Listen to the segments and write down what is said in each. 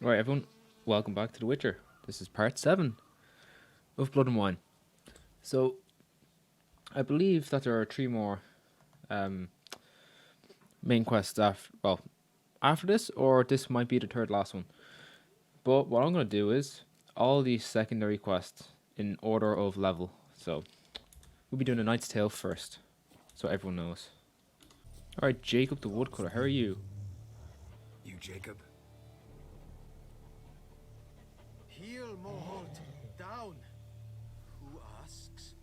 Right, everyone, welcome back to The Witcher. This is part 7 of Blood and Wine. So, I believe that there are 3 more um, main quests after this, or this might be the third last one. But what I'm going to do is all these secondary quests in order of level. So, we'll be doing the Knight's Tale first, so everyone knows. Alright, Jacob the Woodcutter, how are you? You, Jacob? Heel, Moholt, down. Who asks?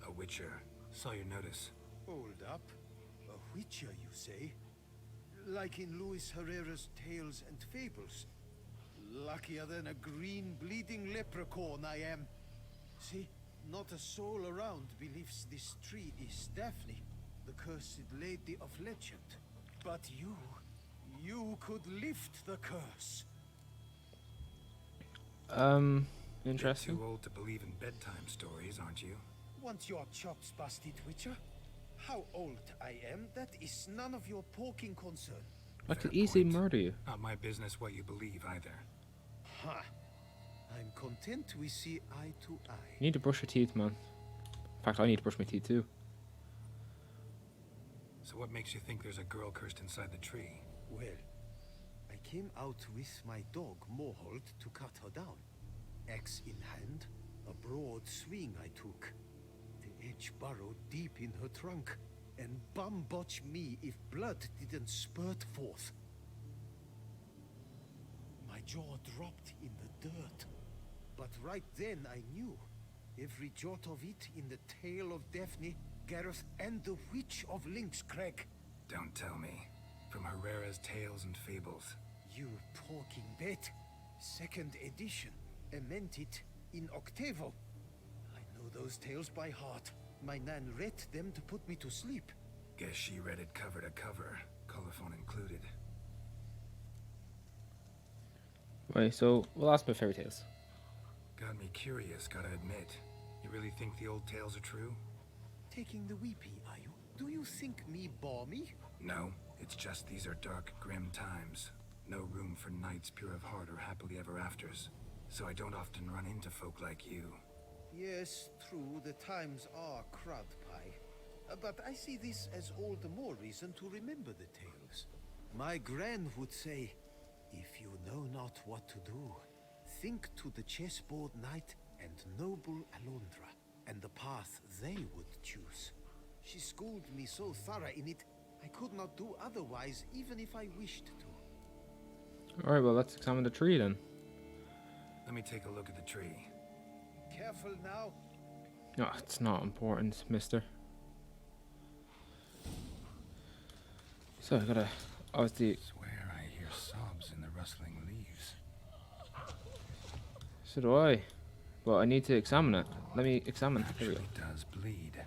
A witcher. Saw your notice. Hold up. A witcher, you say? Like in Luis Herrera's Tales and Fables. Luckier than a green bleeding leprechaun I am. See, not a soul around believes this tree is Daphne, the cursed lady of legend. But you could lift the curse. Interesting. Too old to believe in bedtime stories, aren't you? Want your chops busted, Witcher? How old I am, that is none of your poking concern. I could Fair easily point. murder you. Not my business what you believe either. Ha! I'm content we see eye to eye. You need to brush your teeth, man. In fact, I need to brush my teeth too. So what makes you think there's a girl cursed inside the tree? Well, I came out with my dog Moholt to cut her down. Axe in hand, a broad swing I took. The edge burrowed deep in her trunk, and bum botch me if blood didn't spurt forth. My jaw dropped in the dirt, but right then I knew. Every jot of it in the tale of Daphne, Gareth, and the Witch of Lynx Crag. Don't tell me. From Herrera's Tales and Fables. You talking bet. Second edition. Ementit in octavo. I know those tales by heart. My nan read them to put me to sleep. Guess she read it cover to cover, colophon included. Right, so we'll ask about fairy tales. Got me curious, gotta admit. You really think the old tales are true? Taking the weepy, are you? Do you think me balmy? No, it's just these are dark, grim times. No room for knights pure of heart or happily ever afters. So I don't often run into folk like you. Yes, true, the times are crud pie. But I see this as all the more reason to remember the tales. My gran would say, if you know not what to do, think to the chessboard knight and noble Alondra, and the path they would choose. She schooled me so thorough in it, I could not do otherwise, even if I wished to. Alright, well, let's examine the tree then. Let me take a look at the tree. Careful now. No, it's not important, mister. So, I gotta... obviously... Swear I hear sobs in the rustling leaves. So do I. But I need to examine it. Let me examine. Here we go. Actually does bleed.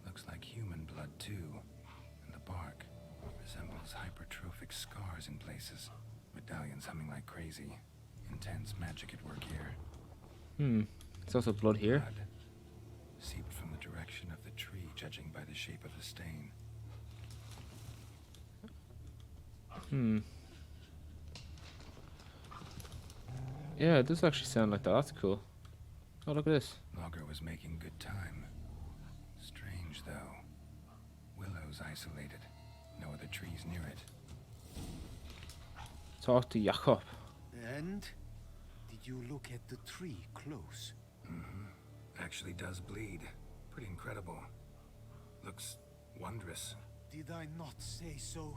Looks like human blood too. And the bark resembles hypertrophic scars in places. Medallions humming like crazy. Intense magic at work here. There's also blood here. Blood seeped from the direction of the tree, judging by the shape of the stain. Yeah, it does actually sound like that. That's cool. Oh, look at this. Logger was making good time. Strange, though. Willow's isolated. No other trees near it. Talk to Jakob. And? Did you look at the tree close? Actually does bleed. Pretty incredible. Looks wondrous. Did I not say so?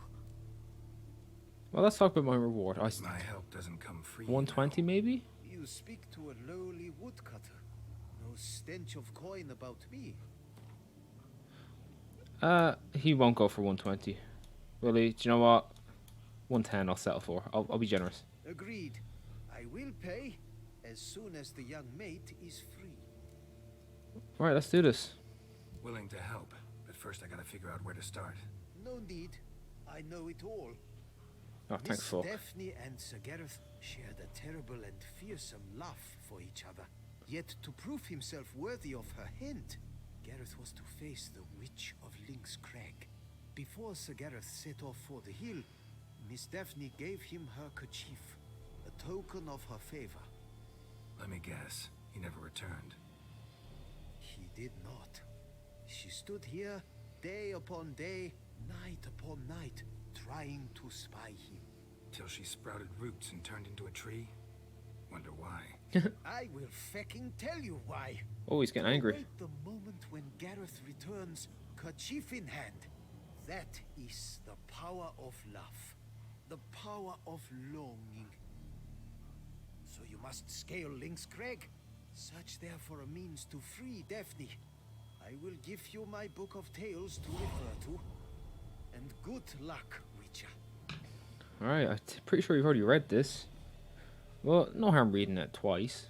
Well, let's talk about my reward. My help doesn't come free. 120 maybe? You speak to a lowly woodcutter. No stench of coin about me. He won't go for 120. Really, do you know what? 110 I'll settle for. I'll be generous. Agreed. I will pay as soon as the young mate is free. Alright, let's do this. Willing to help, but first I gotta figure out where to start. No need. I know it all. Oh, thanks, Miss fuck. Daphne and Sir Gareth shared a terrible and fearsome love for each other. Yet to prove himself worthy of her hand, Gareth was to face the Witch of Lynx Crag. Before Sir Gareth set off for the hill, Miss Daphne gave him her kerchief, a token of her favor. Let me guess. He never returned. He did not. She stood here day upon day, night upon night, trying to spy him. Till she sprouted roots and turned into a tree? Wonder why. I will fecking tell you why. Oh, he's getting angry. Wait the moment when Gareth returns, kerchief in hand. That is the power of love. The power of longing. So you must scale Link's Crag. Search there for a means to free Daphne. I will give you my book of tales to refer to. And good luck, Witcher. Alright, I'm pretty sure you've already read this. Well, no harm reading it twice.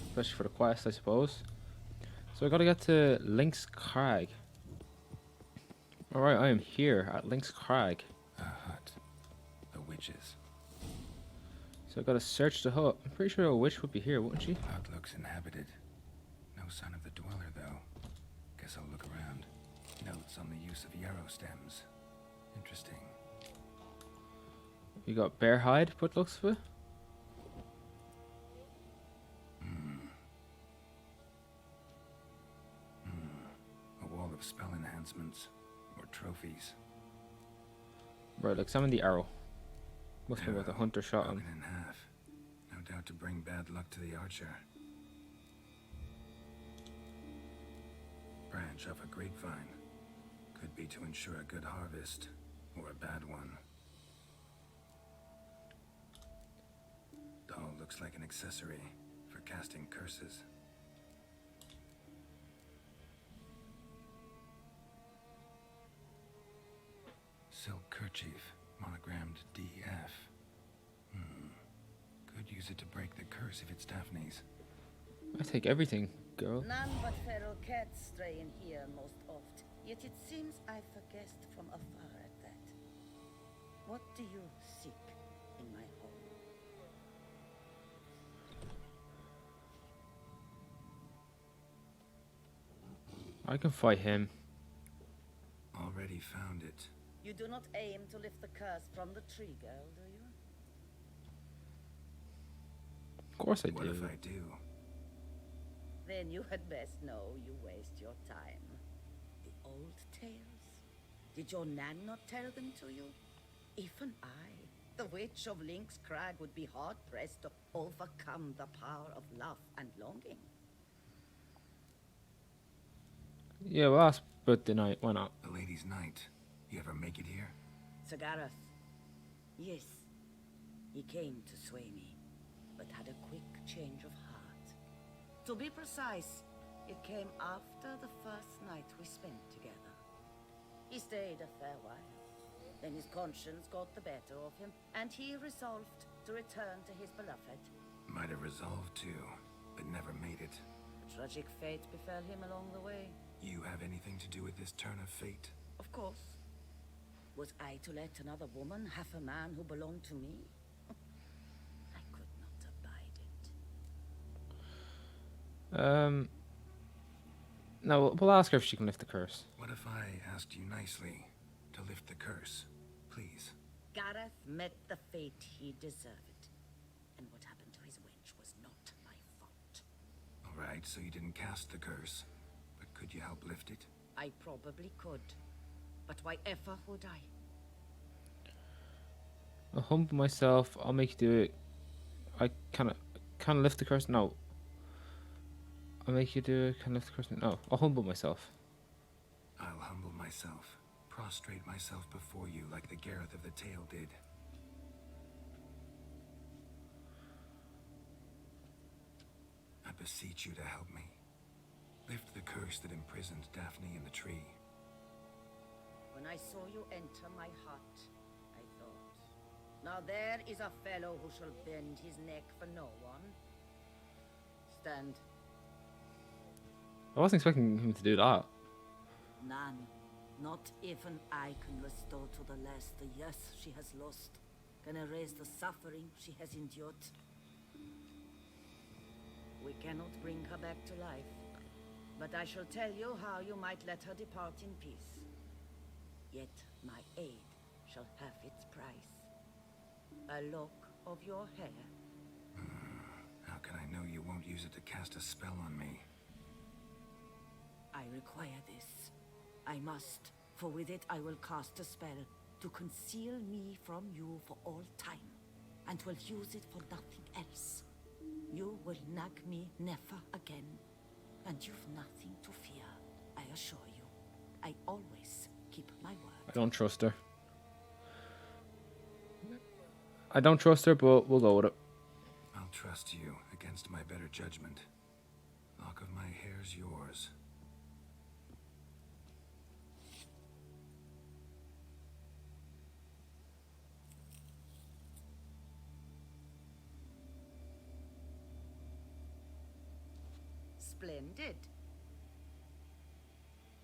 Especially for the quest, I suppose. So I gotta get to Link's Crag. Alright, I am here at Link's Crag. A hut. The witches. So I gotta search the hut. I'm pretty sure a witch would be here, wouldn't she? Hut looks inhabited. No sign of the dweller, though. Guess I'll look around. Notes on the use of yarrow stems. Interesting. You got bear hide, but looks for. A wall of spell enhancements. Or trophies. Right, examine the arrow. Must be what the hunter shot him. Broken in half. No doubt to bring bad luck to the archer. Branch off a grapevine. Could be to ensure a good harvest. Or a bad one. Doll looks like an accessory for casting curses. Silk kerchief, monogrammed DF. Could use it to break the curse if it's Daphne's. I take everything, girl. None but feral cats stray in here most oft. Yet it seems I've a guest from afar at that. What do you seek in my home? I can fight him. Already found it. You do not aim to lift the curse from the tree girl, do you? Of course I What do. if I do? Then you had best know you waste your time. The old tales? Did your nan not tell them to you? Even I, the witch of Link's Crag, would be hard-pressed to overcome the power of love and longing. Yeah, well, that's but the night. Why not? The lady's night. You ever make it here? Sir Gareth. Yes. He came to sway me, but had a quick change of heart. To be precise, it came after the first night we spent together. He stayed a fair while. Then his conscience got the better of him, and he resolved to return to his beloved. Might have resolved to, but never made it. A tragic fate befell him along the way. You have anything to do with this turn of fate? Of course. Was I to let another woman have a man who belonged to me? I could not abide it. No, we'll ask her if she can lift the curse. What if I asked you nicely to lift the curse? Please. Gareth met the fate he deserved. And what happened to his wench was not my fault. Alright, so you didn't cast the curse. But could you help lift it? I probably could. But why ever would I? I'll humble myself. I'll make you do it. I can't lift the curse. No. I'll make you do it. Can lift the curse. No. I'll humble myself. I'll humble myself. Prostrate myself before you like the Gareth of the tale did. I beseech you to help me. Lift the curse that imprisoned Daphne in the tree. When I saw you enter my hut, I thought, now there is a fellow who shall bend his neck for no one. Stand. I wasn't expecting him to do that. None. Not even I can restore to the lass the years she has lost. Can erase the suffering she has endured. We cannot bring her back to life. But I shall tell you how you might let her depart in peace. Yet my aid shall have its price. A lock of your hair? How can I know you won't use it to cast a spell on me? I require this. I must, for with it I will cast a spell to conceal me from you for all time, and will use it for nothing else. You will nag me never again, and you've nothing to fear, I assure you. I always keep my word. I don't trust her. I don't trust her, but we'll go with it. I'll trust you against my better judgment. Lock of my hair's yours. Splendid.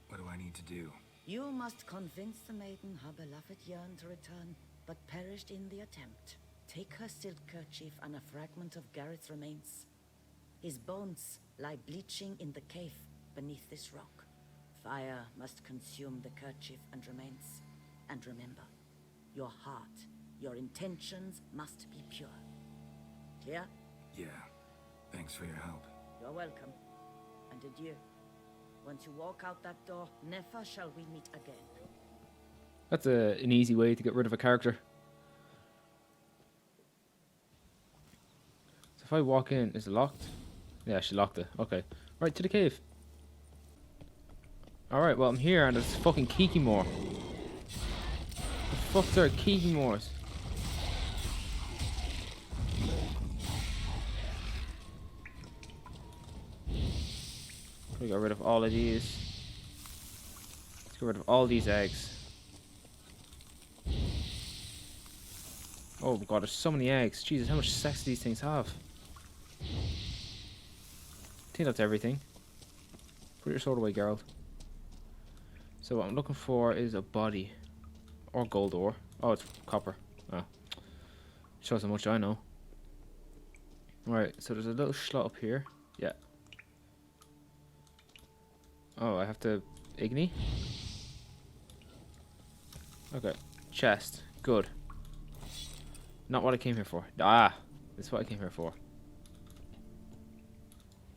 What do I need to do? You must convince the maiden her beloved yearned to return, but perished in the attempt. Take her silk kerchief and a fragment of Gareth's remains. His bones lie bleaching in the cave beneath this rock. Fire must consume the kerchief and remains. And remember, your heart, your intentions must be pure. Clear? Yeah. Thanks for your help. You're welcome. And adieu. Once you walk out that door, never shall we meet again. That's an easy way to get rid of a character. So if I walk in, is it locked? Yeah, she locked it. Okay. Right, to the cave. Alright, well, I'm here and there's fucking Kikimor. The fuck are Kikimors? We got rid of all of these. Let's get rid of all these eggs. Oh god, there's so many eggs. Jesus, how much sex do these things have? I think that's everything. Put your sword away, Geralt. So what I'm looking for is a body. Or gold ore. Oh, it's copper. Oh. Shows how much I know. Alright, so there's a little slot up here. Yeah. Oh, I have to Igni? Okay. Chest. Good. Not what I came here for. Ah! This is what I came here for.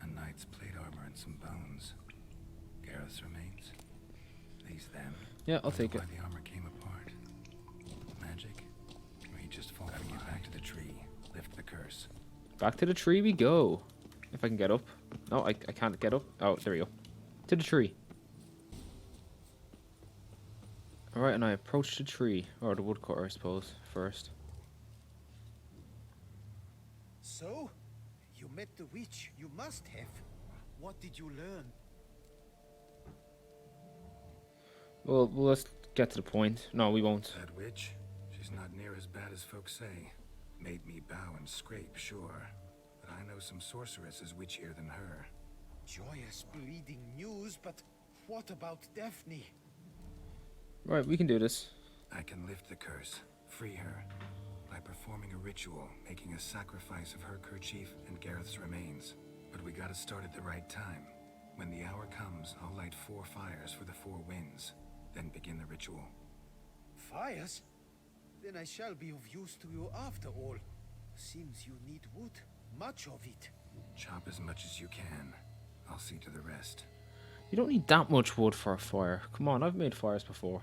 A knight's plate armor and some bones. Gareth's remains. These them. Yeah, I'll take it. Why the armor came apart. Magic? Or he just fall. Gotta get back to the tree. Lift the curse. Back to the tree we go. If I can get up. No, I can't get up. Oh, there we go. To the tree. Alright, and I approach the tree. Or the woodcutter, I suppose, first. So, you met the witch. You must have. What did you learn? Well, let's get to the point. No, we won't. That witch? She's not near as bad as folks say. Made me bow and scrape, sure. But I know some sorceresses witchier than her. Joyous bleeding news, but what about Daphne? Right, we can do this. I can lift the curse, free her, by performing a ritual, making a sacrifice of her kerchief and Gareth's remains. But we gotta start at the right time. When the hour comes, I'll light 4 fires for the 4 winds, then begin the ritual. Fires? Then I shall be of use to you after all. Seems you need wood. Much of it. Chop as much as you can. I'll see to the rest. You don't need that much wood for a fire. Come on, I've made fires before.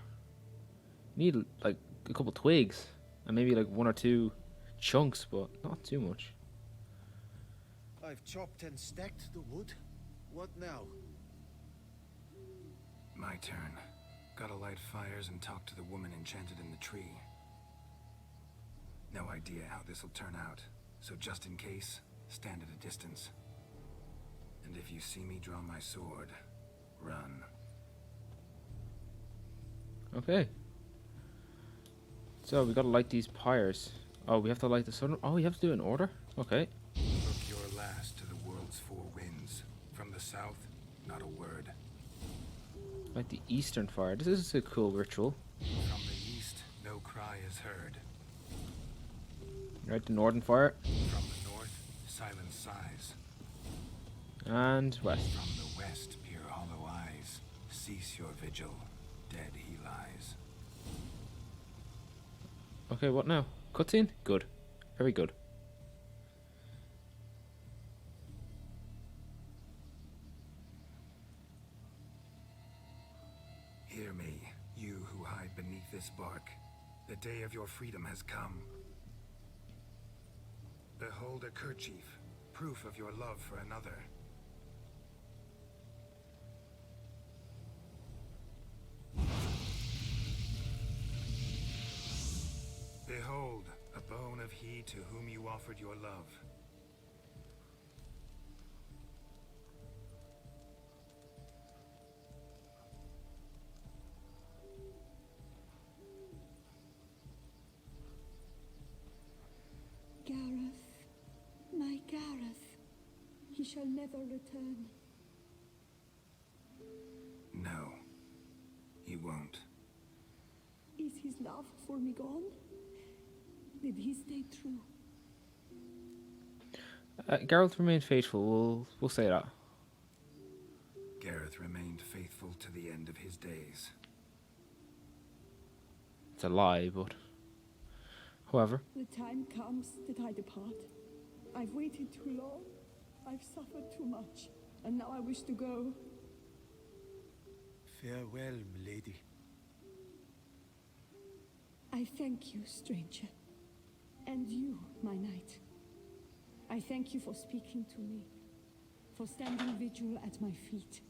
You need like a couple twigs and maybe like 1 or 2 chunks, but not too much. I've chopped and stacked the wood. What now? My turn. Gotta light fires and talk to the woman enchanted in the tree. No idea how this'll turn out, so just in case, stand at a distance. And if you see me draw my sword, run. Okay. So we gotta light these pyres. Oh, we have to light the sun. Oh, you have to do it in order? Okay. Look your last to the world's 4 winds. From the south, not a word. Light the eastern fire. This is a cool ritual. From the east, no cry is heard. Right, the northern fire. From the north, silent sighs. And west. From the west, peer hollow eyes. Cease your vigil. Dead he lies. Okay, what now? Cutscene? Good. Very good. Hear me, you who hide beneath this bark. The day of your freedom has come. Behold a kerchief, proof of your love for another. Behold, a bone of he to whom you offered your love. Gareth, my Gareth, he shall never return. No, he won't. Is his love for me gone? Did he stay true? Geralt remained faithful. We'll say that. Gareth remained faithful to the end of his days. It's a lie, but however. The time comes that I depart. I've waited too long. I've suffered too much. And now I wish to go. Farewell, milady. I thank you, stranger. And you, my knight. I thank you for speaking to me. For standing vigil at my feet.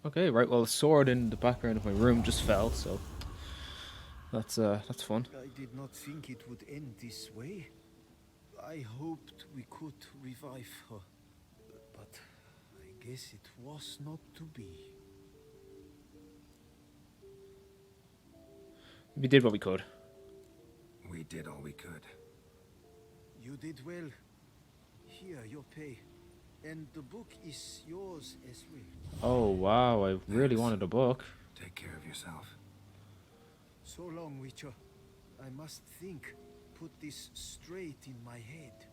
Okay, right. Well, the sword in the background of my room just fell, so that's fun. I did not think it would end this way. I hoped we could revive her. But I guess it was not to be. We did what we could. We did all we could. You did well. Here, your pay. And the book is yours as well. Oh wow! I really Thanks. wanted a book. Take care of yourself. So long, Witcher. I must think. Put this straight in my head.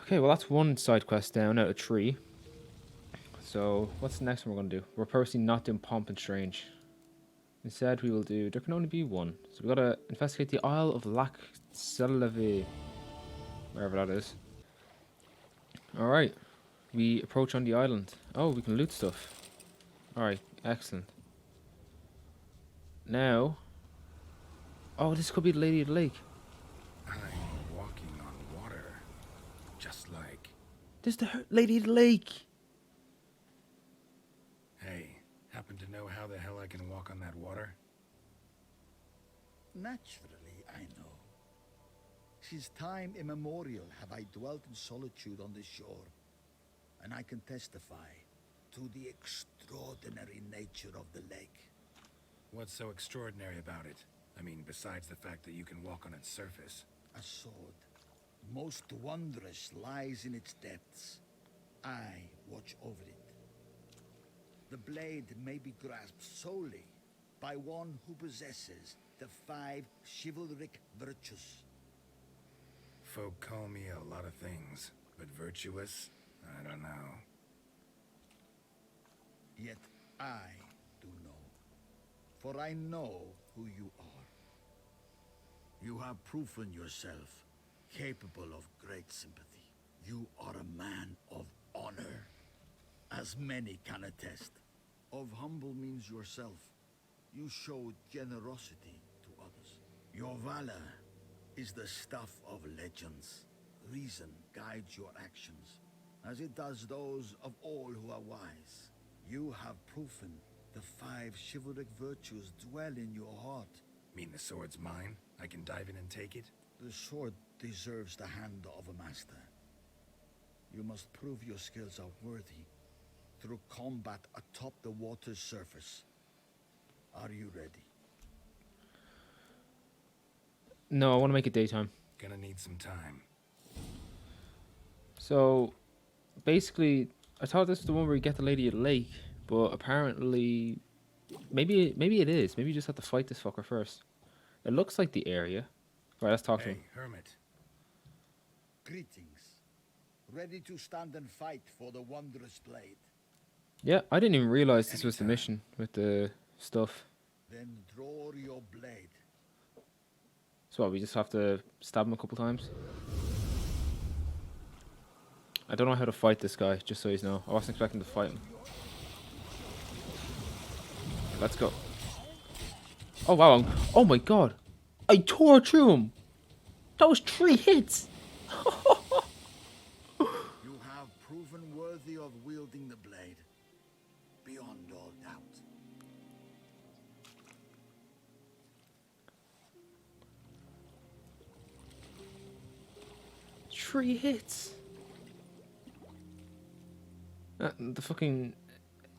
Okay, well that's one side quest down out of 3. So what's the next one we're gonna do? We're purposely not doing Pomp and Strange. Instead, we will do. There can only be one. So we gotta investigate the Isle of Lac Seleve, wherever that is. All right, we approach on the island. Oh, we can loot stuff. All right, excellent. Now, oh, this could be the Lady of the Lake. I'm walking on water. Just like... This is the Lady of the Lake. Hey, happen to know how the hell I can walk on that water? Naturally, I know. Since time immemorial have I dwelt in solitude on this shore, and I can testify to the extraordinary nature of the lake. What's so extraordinary about it? I mean, besides the fact that you can walk on its surface. A sword, most wondrous, lies in its depths. I watch over it. The blade may be grasped solely by one who possesses the 5 chivalric virtues. Folk call me a lot of things, but virtuous? I don't know. Yet I do know, for I know who you are. You have proven yourself capable of great sympathy. You are a man of honor, as many can attest. Of humble means yourself. You showed generosity to others. Your valor is the stuff of legends. Reason guides your actions, as it does those of all who are wise. You have proven the 5 chivalric virtues dwell in your heart. Mean the sword's mine? I can dive in and take it? The sword deserves the hand of a master. You must prove your skills are worthy through combat atop the water's surface. Are you ready? No, I want to make it daytime. Gonna need some time. So, basically, I thought this was the one where you get the Lady of the Lake, but apparently, maybe it is. Maybe you just have to fight this fucker first. It looks like the area. Right, let's talk to him. Hey, hermit. Greetings. Ready to stand and fight for the wondrous blade. Yeah, I didn't even realize this was the Anytime. mission with the stuff. Then draw your blade. So what, we just have to stab him a couple times? I don't know how to fight this guy, just so you know. I wasn't expecting to fight him. Let's go. Oh wow, oh my god. I tore through him. That was 3 hits. You have proven worthy of wielding the blade, beyond all doubt. 3 hits. The fucking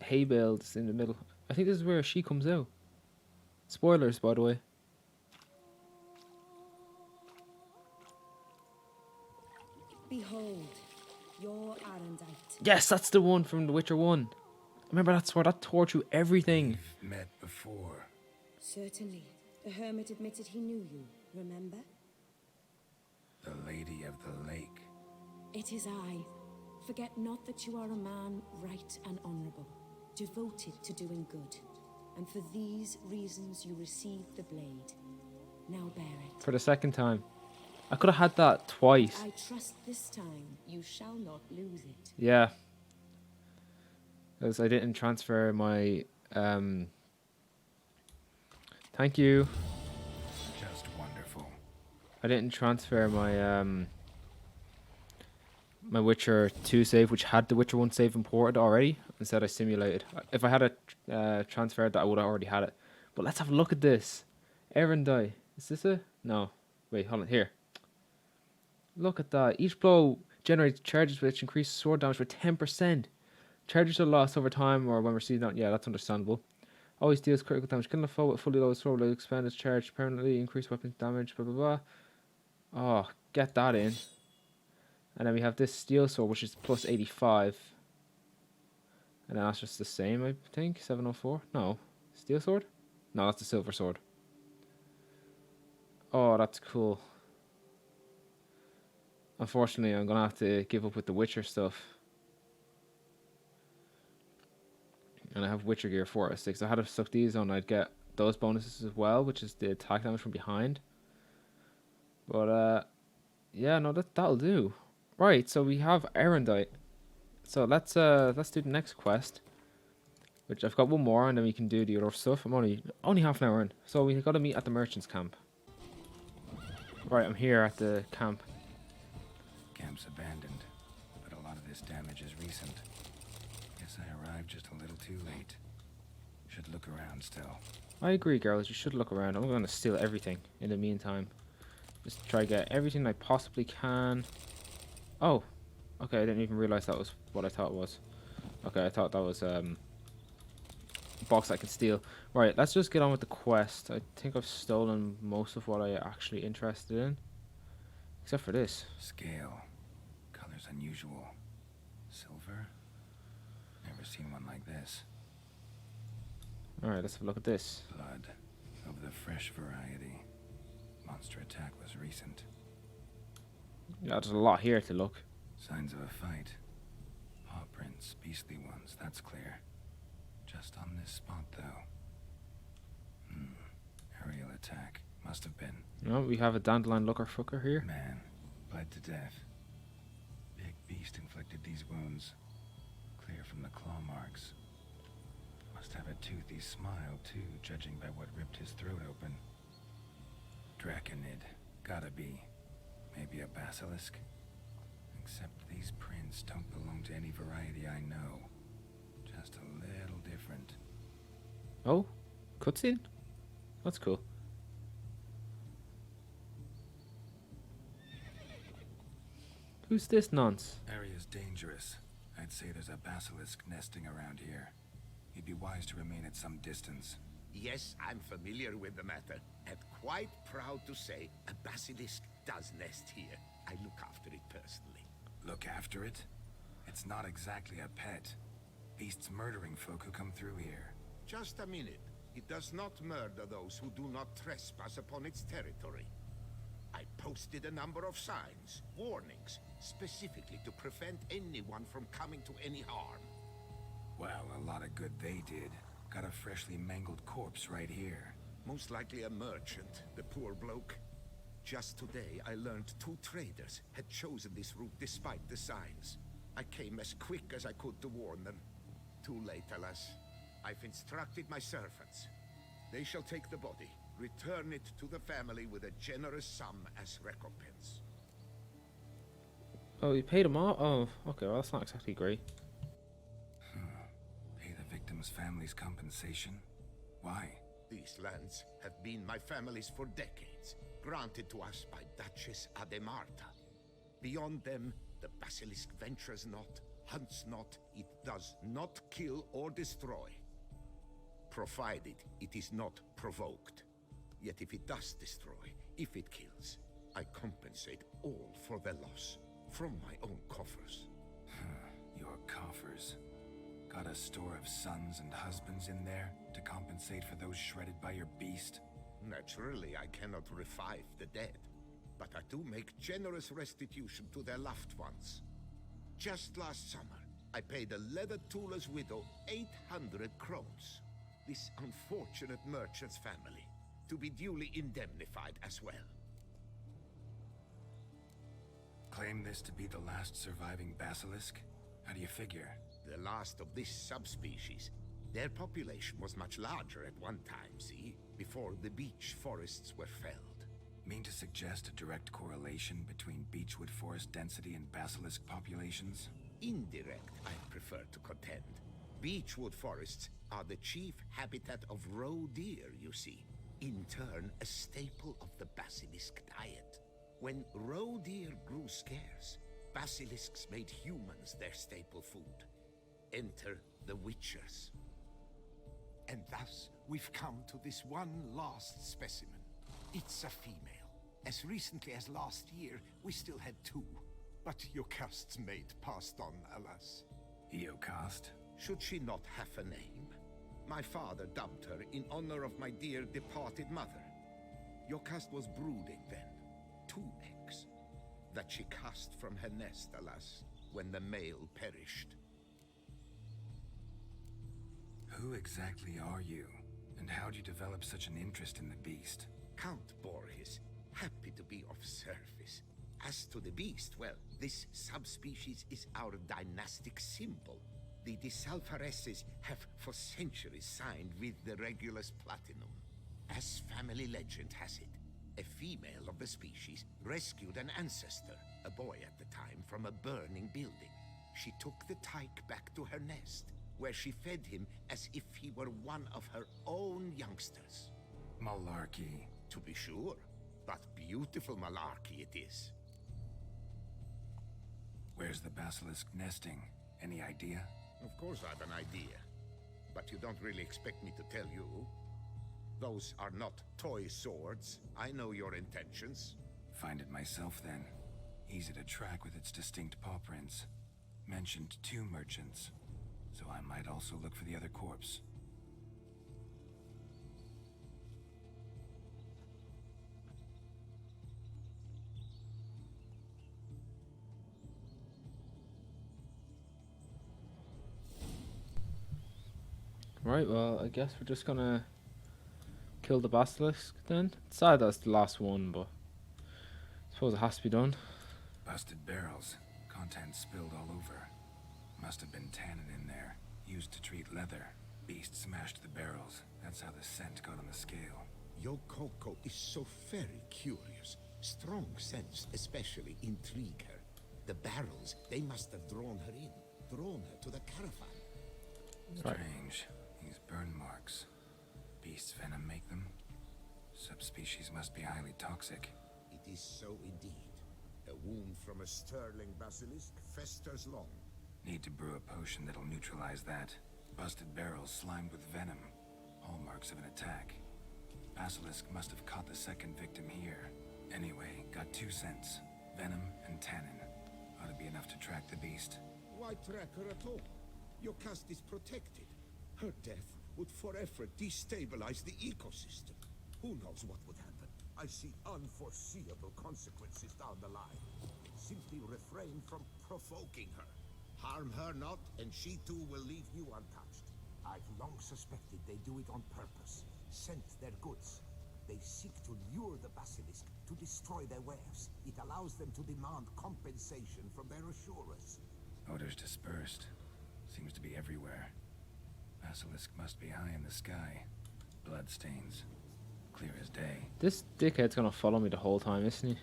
hay bales in the middle. I think this is where she comes out. Spoilers, by the way. Behold, your Arendite. Yes, that's the one from The Witcher 1. Remember, that's where that tore through everything. We've met before. Certainly. The hermit admitted he knew you, remember? The Lady of the Lake. It is I. Forget not that you are a man right and honorable, devoted to doing good. And for these reasons you received the blade. Now bear it. For the 2nd time. I could have had that twice. I trust this time you shall not lose it. Yeah. Because I didn't transfer my... Thank you. Just wonderful. I didn't transfer my... my Witcher 2 save, which had the Witcher 1 save imported already. Instead, I simulated. If I had a transferred that, I would have already had it. But let's have a look at this. Erendite. Is this a... No. Wait, hold on. Here. Look at that. Each blow generates charges which increase sword damage by 10%. Charges are lost over time or when received down. Yeah, that's understandable. Always deals critical damage. Killing a foe with fully loaded sword will expand its charge permanently, increase weapon damage, blah blah blah. Oh, get that in. And then we have this steel sword, which is plus 85. And then that's just the same, I think. 704? No. Steel sword? No, that's the silver sword. Oh, that's cool. Unfortunately, I'm going to have to give up with the Witcher stuff. And I have Witcher gear 4 out of 6. I had to suck these on, I'd get those bonuses as well, which is the attack damage from behind. But, yeah, no, that'll do. Right, so we have Erendite. So let's do the next quest. Which I've got one more, and then we can do the other stuff. I'm only half an hour in. So we got to meet at the merchant's camp. Right, I'm here at the camp. Camp's abandoned, but a lot of this damage is recent. Guess I arrived just a little too late. Should look around still. I agree, girls. You should look around. I'm going to steal everything in the meantime. Just try to get everything I possibly can. Oh, okay. I didn't even realize that was what I thought it was. Okay, I thought that was a box I can steal. Right, let's just get on with the quest. I think I've stolen most of what I'm actually interested in. Except for this. Scale. Colors unusual. Silver? Never seen one like this. Alright, let's have a look at this. Blood. Of the fresh variety. Monster attack was recent. Yeah, there's a lot here to look. Signs of a fight. Paw prints, beastly ones, that's clear. Just on this spot, though. Aerial attack. Must have been. No, we have a dandelion looker fucker here. Man, bled to death. Big beast inflicted these wounds. Clear from the claw marks. Must have a toothy smile, too, judging by what ripped his throat open. Draconid. Gotta be. Maybe a basilisk? Except these prints don't belong to any variety I know. Just a little different. Oh, cutscene? That's cool. Who's this nonce? Area's dangerous. I'd say there's a basilisk nesting around here. You'd be wise to remain at some distance. Yes, I'm familiar with the matter, and quite proud to say a basilisk does nest here. I look after it personally. Look after it? It's not exactly a pet. Beasts murdering folk who come through here. Just a minute. It does not murder those who do not trespass upon its territory. I posted a number of signs, warnings, specifically to prevent anyone from coming to any harm. Well, a lot of good they did. Got a freshly mangled corpse right here. Most likely a merchant, the poor bloke. Just today, I learned 2 traders had chosen this route despite the signs. I came as quick as I could to warn them. Too late, alas. I've instructed my servants. They shall take the body, return it to the family with a generous sum as recompense. Oh, you paid them all? Oh, okay, well, that's not exactly great. Pay the victim's family's compensation? Why? These lands have been my family's for decades, granted to us by Duchess Ademarta. Beyond them, the basilisk ventures not, hunts not, it does not kill or destroy. Provided it is not provoked. Yet if it does destroy, if it kills, I compensate all for their loss, from my own coffers. Your coffers. Got a store of sons and husbands in there to compensate for those shredded by your beast? Naturally, I cannot revive the dead, but I do make generous restitution to their loved ones. Just last summer, I paid a leather tooler's widow 800 crowns. This unfortunate merchant's family, to be duly indemnified as well. Claim this to be the last surviving basilisk? How do you figure? The last of this subspecies. Their population was much larger at one time, see? Before the beech forests were felled. Mean to suggest a direct correlation between beechwood forest density and basilisk populations? Indirect, I prefer to contend. Beechwood forests are the chief habitat of roe deer, you see. In turn, a staple of the basilisk diet. When roe deer grew scarce, basilisks made humans their staple food. Enter the witchers. And thus, we've come to this one last specimen. It's a female. As recently as last year, we still had 2. But Jocast's mate passed on, alas. Eocost? Should she not have a name? My father dubbed her in honor of my dear departed mother. Jocast was brooding then. 2 eggs. That she cast from her nest, alas, when the male perished. Who exactly are you? And how'd you develop such an interest in the beast? Count Borges, happy to be of service. As to the beast, well, this subspecies is our dynastic symbol. The Disalfareses have for centuries signed with the Regulus Platinum. As family legend has it, a female of the species rescued an ancestor, a boy at the time, from a burning building. She took the tyke back to her nest, where she fed him as if he were one of her own youngsters. Malarkey. To be sure, but beautiful malarkey it is. Where's the basilisk nesting? Any idea? Of course I have an idea, but you don't really expect me to tell you. Those are not toy swords. I know your intentions. Find it myself then. Easy to track with its distinct paw prints. Mentioned 2 merchants, so I might also look for the other corpse. Right, well, I guess we're just gonna kill the basilisk then. It's sad that's the last one, but I suppose it has to be done. Busted barrels. Contents spilled all over. Must have been tannin in there. Used to treat leather. Beast smashed the barrels. That's how the scent got on the scale. Yokoko is so very curious. Strong scents especially intrigue her. The barrels, they must have drawn her in. Drawn her to the caravan. Strange. These burn marks. Beast's venom make them? Subspecies must be highly toxic. It is so indeed. A wound from a sterling basilisk festers long. Need to brew a potion that'll neutralize that. Busted barrels slimed with venom. Hallmarks of an attack. Basilisk must have caught the second victim here. Anyway, got 2 scents. Venom and tannin. Ought to be enough to track the beast. Why track her at all? Your caste is protected. Her death would forever destabilize the ecosystem. Who knows what would happen? I see unforeseeable consequences down the line. Simply refrain from provoking her. Harm her not, and she too will leave you untouched. I I've long suspected they do it on purpose. Scent their goods. They seek to lure the basilisk to destroy their wares. It allows them to demand compensation from their assurers. Odors dispersed. Seems to be everywhere. Basilisk must be high in the sky. Bloodstains. Clear as day. This dickhead's gonna follow me the whole time, isn't he?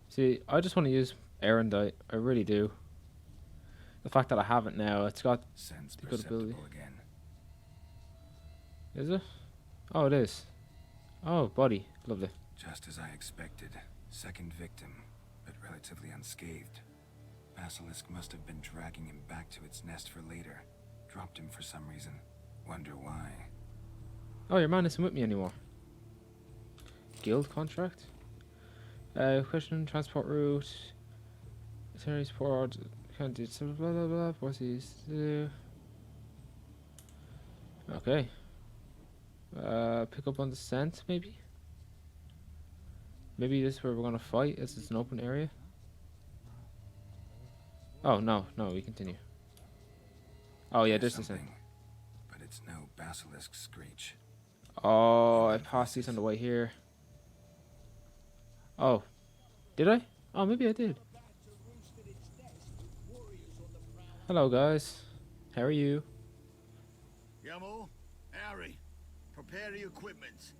See, I just want to use Erendite. I really do. The fact that I have it now, it's got Sense the good ability. perceptible again. Is it? Oh, it is. Oh, body. Lovely. Just as I expected. Second victim, but relatively unscathed. Basilisk must have been dragging him back to its nest for later. Dropped him for some reason. Wonder why. Oh, your man isn't with me anymore. Guild contract? Question, transport route. Itinerary support. Can't do blah blah blah. What's these? Okay. Pick up on the scent, maybe? Maybe this is where we're gonna fight, as it's an open area. Oh, no, we continue. Oh, yeah, there's the scent. Something, but it's no basilisk screech. Oh, I passed these on the way here. Oh, did I? Oh, maybe I did. Hello, guys. How are you? Yamo, Harry, prepare the equipment.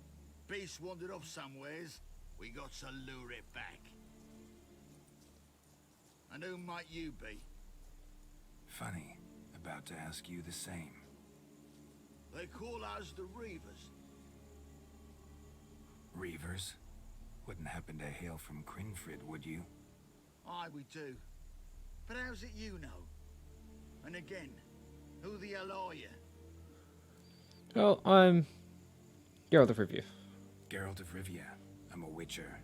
Beast wandered off somewheres. We got to lure it back. And who might you be? Funny. About to ask you the same. They call us the Reavers. Reavers? Wouldn't happen to hail from Crinfrid, would you? Aye, we do. But how's it you know? And again, who the hell are you? Well, I'm Geralt of Rivia. Geralt of Rivia. I'm a witcher.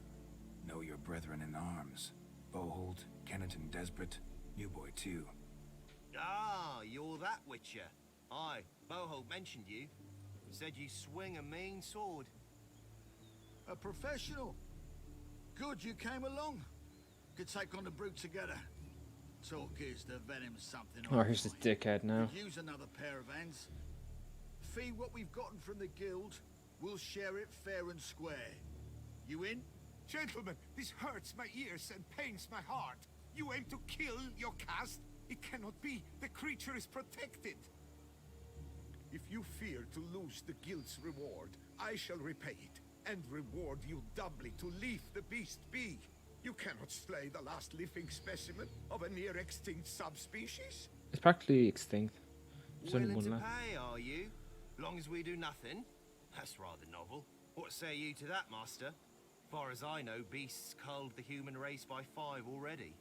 Know your brethren in arms. Bohold, Kenneton Desperate, New Boy too. Ah, you're that witcher. Aye, Bohold mentioned you. Said you swing a mean sword. A professional. Good you came along. Could take on the brute together. Talk is the venom something. Oh, here's this dickhead now. Could use another pair of hands. Fee what we've gotten from the guild. We'll share it fair and square. You in? Gentlemen, this hurts my ears and pains my heart. You aim to kill your caste? It cannot be. The creature is protected. If you fear to lose the guild's reward, I shall repay it, and reward you doubly to leave the beast be. You cannot slay the last living specimen of a near-extinct subspecies. It's practically extinct. There's only Willing one to left. pay, are you? Long as we do nothing? That's rather novel. What say you to that, master? Far as I know, beasts culled the human race by 5 already.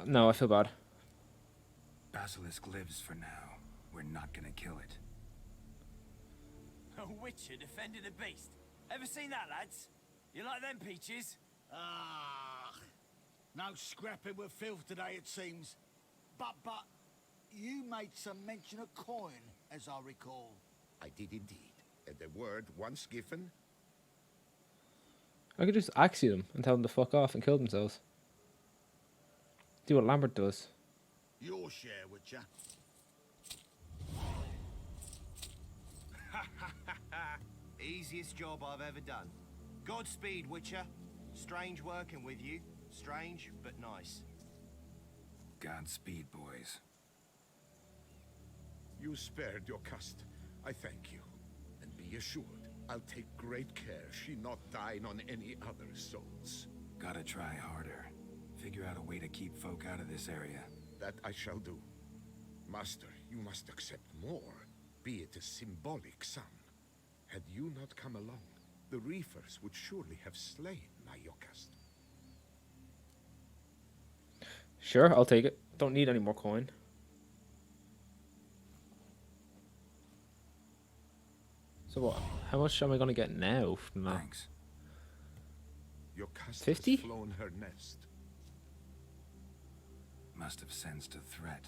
No, I feel bad. Basilisk lives for now. We're not gonna kill it. A witcher defending a beast. Ever seen that, lads? You like them peaches? Ah, no scrapping with filth today, it seems. But, you made some mention of coin, as I recall. I did indeed. And the word once given, I could just axe them and tell them to fuck off and kill themselves. Do what Lambert does. Your share, Witcher. Easiest job I've ever done. Godspeed, Witcher. Strange working with you. Strange, but nice. Godspeed, boys. you spared your caste. I thank you. And be assured, I'll take great care she not dine on any other souls. Gotta try harder. Figure out a way to keep folk out of this area. That I shall do. Master, you must accept more, be it a symbolic sum. Had you not come along, the reefers would surely have slain my Yokast. Sure, I'll take it. Don't need any more coin. So what? How much am I gonna get now from that? Thanks. Yokast 50? has flown her nest. Must have sensed a threat.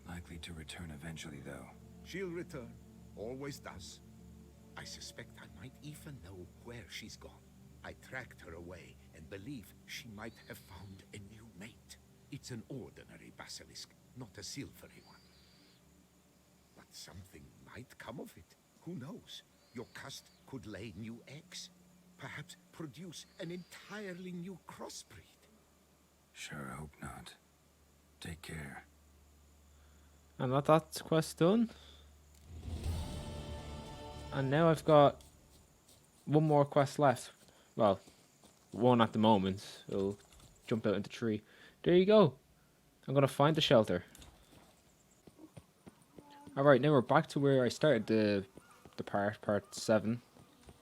Likely to return eventually, though. She'll return. Always does. I suspect I might even know where she's gone. I tracked her away and believe she might have found a new It's an ordinary basilisk, not a silvery one. But something might come of it. Who knows? Your cast could lay new eggs. Perhaps produce an entirely new crossbreed. Sure hope not. Take care. And that's quest done. And now I've got one more quest left. Well, one at the moment. It'll jump out into tree. There you go. I'm gonna find the shelter. Alright, now we're back to where I started the part 7.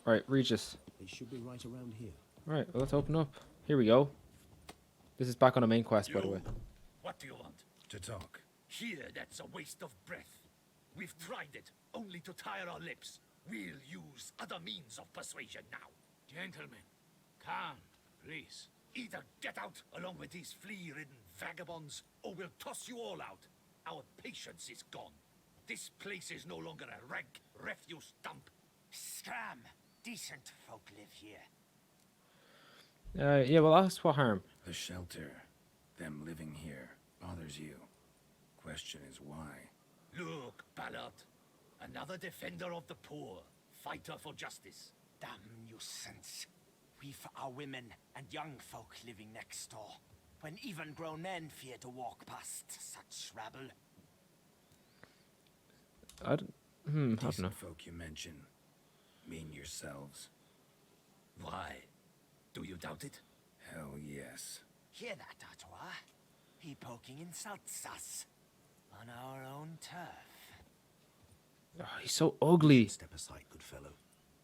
Right, Regis. It should be right around here. Right, well, let's open up. Here we go. This is back on the main quest, by the way. What do you want? To talk. Here, that's a waste of breath. We've tried it, only to tire our lips. We'll use other means of persuasion now. Gentlemen, calm, please. Either get out along with these flea-ridden vagabonds, or we'll toss you all out. Our patience is gone. This place is no longer a rank refuse dump. Scram! Decent folk live here. Yeah, well, that's what harm. The shelter, them living here, bothers you. Question is why. Look, Ballard. Another defender of the poor. Fighter for justice. Damn nuisance. We've our women and young folk living next door, when even grown men fear to walk past such rabble. I don't know. Decent folk you mention. Mean yourselves. Why? Do you doubt it? Hell yes. Hear that, Artois? He poking insults us. On our own turf. Oh, he's so ugly. Step aside, good fellow.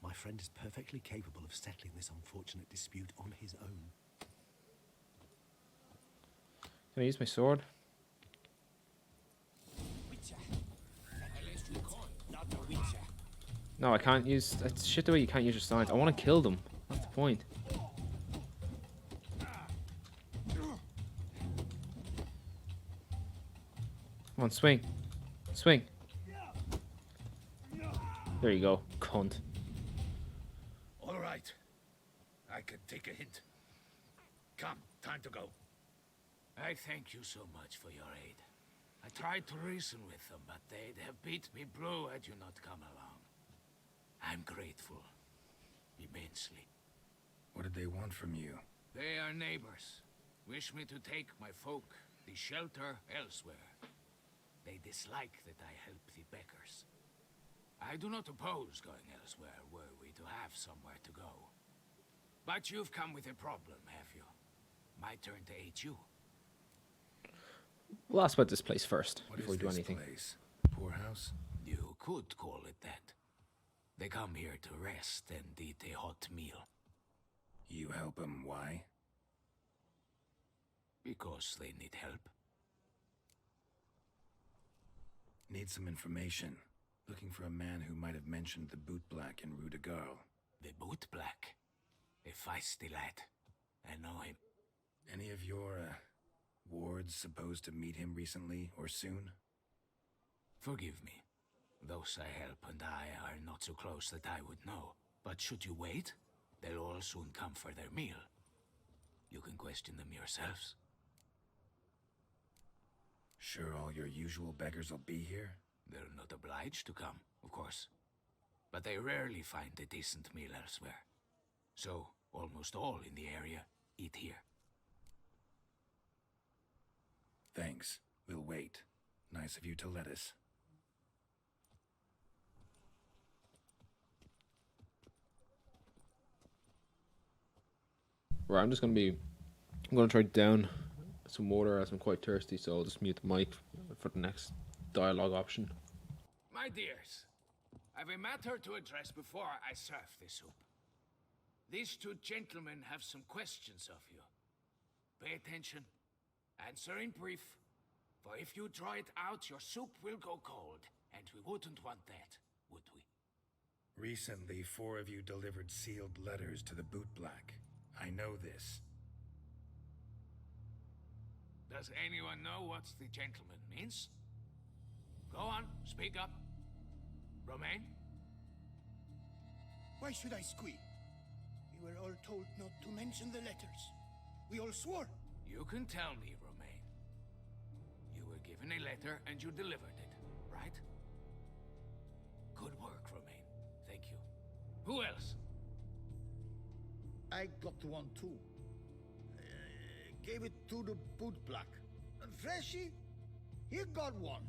My friend is perfectly capable of settling this unfortunate dispute on his own. Can I use my sword? Witcher. Not a witcher. No, I can't use... That's shit the way you can't use your signs. I want to kill them. That's the point. Come on, swing. Swing. There you go, cunt. All right. I can take a hint. Come, time to go. I thank you so much for your aid. I tried to reason with them, but they'd have beat me blue had you not come along. I'm grateful. Immensely. What did they want from you? They are neighbors. Wish me to take my folk, the shelter, elsewhere. They dislike that I help the beggars. I do not oppose going elsewhere, were we to have somewhere to go. But you've come with a problem, have you? My turn to aid you. We'll ask about this place first, What before we is do this anything. place? Poorhouse? You could call it that. They come here to rest and eat a hot meal. You help them, why? Because they need help. Need some information. Looking for a man who might have mentioned the boot black in Rue de Garl. The boot black. A feisty lad. I know him. Any of your, wards supposed to meet him recently or soon? Forgive me. Those I help and I are not so close that I would know. But should you wait, they'll all soon come for their meal. You can question them yourselves. Sure all your usual beggars will be here? They're not obliged to come, of course. But they rarely find a decent meal elsewhere. So, almost all in the area eat here. Thanks. We'll wait. Nice of you to let us. Right, I'm gonna try down some water as I'm quite thirsty, so I'll just mute the mic for the next dialogue option. My dears, I've a matter to address before I serve the soup. These two gentlemen have some questions of you. Pay attention. Answer in brief. For if you draw it out, your soup will go cold, and we wouldn't want that, would we? Recently, 4 of you delivered sealed letters to the boot black. I know this. Does anyone know what the gentleman means? Go on, speak up. Romain? Why should I squeal? We were all told not to mention the letters. We all swore. You can tell me, Romain. given a letter and you delivered it, right? Good work, Romain. Thank you. Who else? I got one too. Gave it to the bootblack. And Freshy, he got one.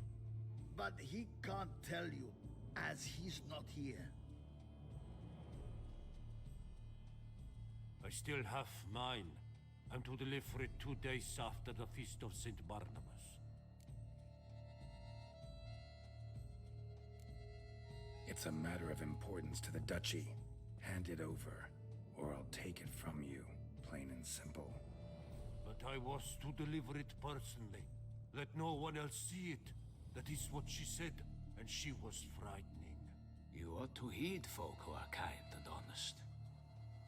But he can't tell you, as he's not here. I still have mine. I'm to deliver it 2 days after the Feast of St. Barnabas. It's a matter of importance to the Duchy. Hand it over, or I'll take it from you, plain and simple. But I was to deliver it personally. Let no one else see it. That is what she said, and she was frightening. You ought to heed folk who are kind and honest.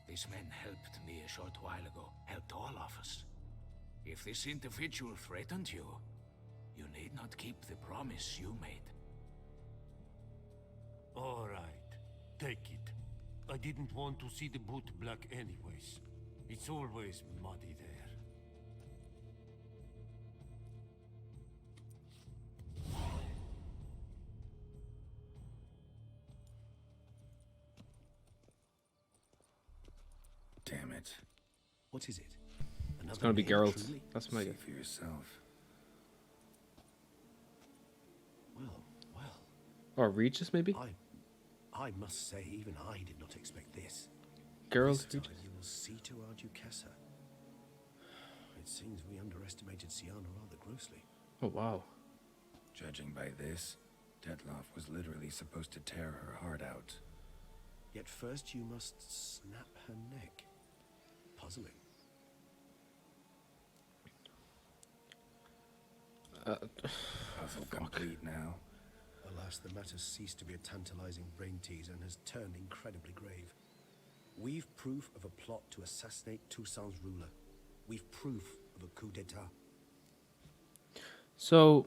These men helped me a short while ago, helped all of us. If this individual threatened you, you need not keep the promise you made. All right, take it. I didn't want to see the bootblack anyways. It's always muddy there. Damn it. What is it? It's gonna be Geralt. That's my See guess. for yourself. Well, well. Or Regis, maybe? I must say, even I did not expect this. Geralt, This time Regis? you will see to our Duchessa. It seems we underestimated Siana rather grossly. Oh, wow. Judging by this, Detloff was literally supposed to tear her heart out. Yet first you must snap her neck. Puzzling. Puzzle complete now. Alas, the matter ceased to be a tantalizing brain teaser and has turned incredibly grave. We've proof of a plot to assassinate Toussaint's ruler. We've proof of a coup d'etat. So,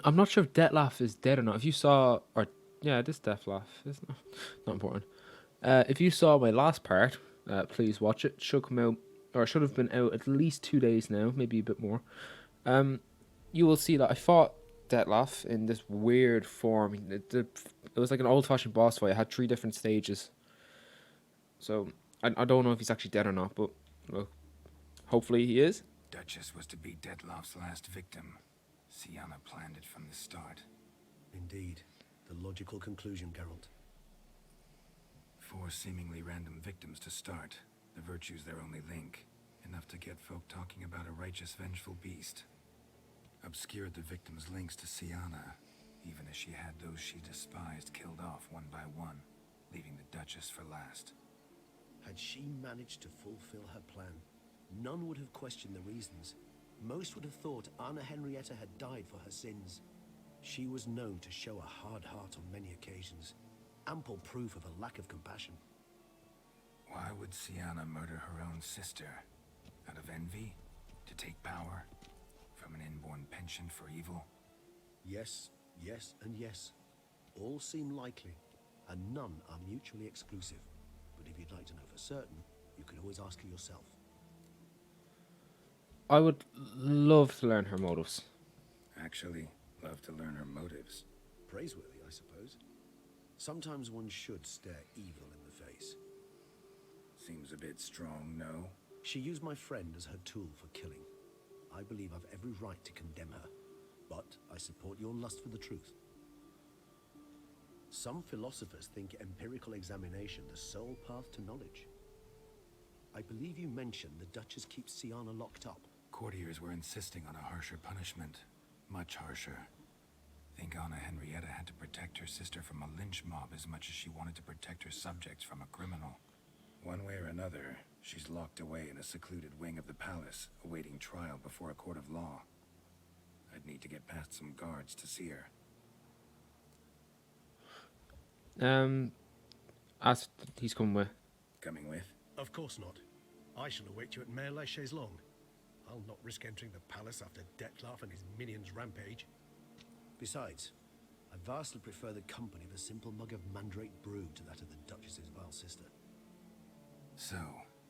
I'm not sure if Detlaff is dead or not. If you saw, or yeah, it is Detlaff. It's not important. If you saw my last part, please watch it. Should come out, or should have been out at least 2 days now, maybe a bit more. You will see that I fought Detlaff in this weird form. It was like an old-fashioned boss fight. It had 3 different stages. So I don't know if he's actually dead or not, but well, hopefully he is. Duchess was to be Detloff's last victim. Siana planned it from the start. Indeed. The logical conclusion, Geralt. 4 seemingly random victims to start. The virtue's their only link. Enough to get folk talking about a righteous, vengeful beast. Obscured the victims' links to Siana, even as she had those she despised killed off one by one, leaving the Duchess for last. Had she managed to fulfill her plan, none would have questioned the reasons. Most would have thought Anna Henrietta had died for her sins. She was known to show a hard heart on many occasions. Ample proof of a lack of compassion. Why would Siana murder her own sister? Out of envy? To take power? From an inborn penchant for evil? Yes, yes, and yes. All seem likely, and none are mutually exclusive. But if you'd like to know for certain, you can always ask her yourself. I would love to learn her motives. Actually, love to learn her motives. Praiseworthy, I suppose. Sometimes one should stare evil in the face. Seems a bit strong, no? She used my friend as her tool for killing. I believe I've every right to condemn her, but I support your lust for the truth. Some philosophers think empirical examination the sole path to knowledge. I believe you mentioned the Duchess keeps Siana locked up. Courtiers were insisting on a harsher punishment. Much harsher. Think Anna Henrietta had to protect her sister from a lynch mob as much as she wanted to protect her subjects from a criminal. One way or another, she's locked away in a secluded wing of the palace, awaiting trial before a court of law. I'd need to get past some guards to see her. As he's coming with. Coming with? Of course not. I shall await you at Mare la Chaise-Longue. I'll not risk entering the palace after Detlaff and his minions rampage. Besides, I vastly prefer the company of a simple mug of mandrake brew to that of the Duchess's vile sister. So,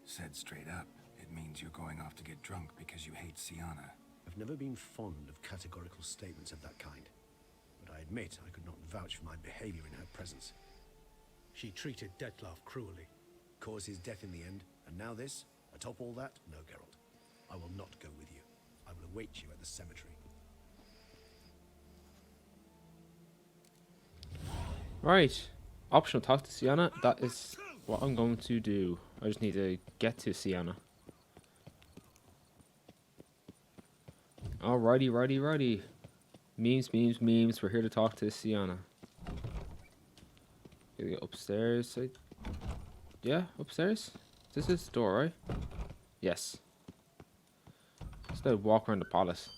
said straight up, it means you're going off to get drunk because you hate Siana. I've never been fond of categorical statements of that kind, but I admit I could not vouch for my behavior in her presence. She treated Dettlaff cruelly. Caused his death in the end, and now this? Atop all that? No, Geralt. I will not go with you. I will await you at the cemetery. Right. Optional talk to Sienna. That is what I'm going to do. I just need to get to Sienna. Alrighty, righty. Memes. We're here to talk to Sienna. Gotta go upstairs. Yeah, upstairs. This is the door, right? Yes. Let's go walk around the palace.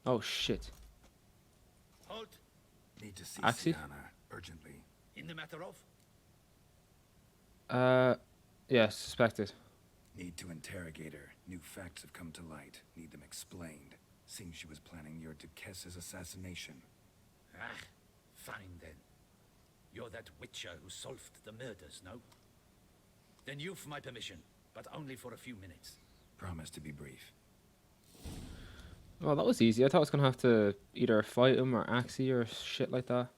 Oh shit. Halt! Need to see Axie? Sienna urgently. In the matter of? Yeah, suspected. Need to interrogate her. New facts have come to light. Need them explained. Seems she was planning your Duquesse's assassination. Ah, fine then. You're that witcher who solved the murders, no? Then you've my permission, but only for a few minutes. Promise to be brief. Well, that was easy. I thought I was gonna have to either fight him or Axie or shit like that.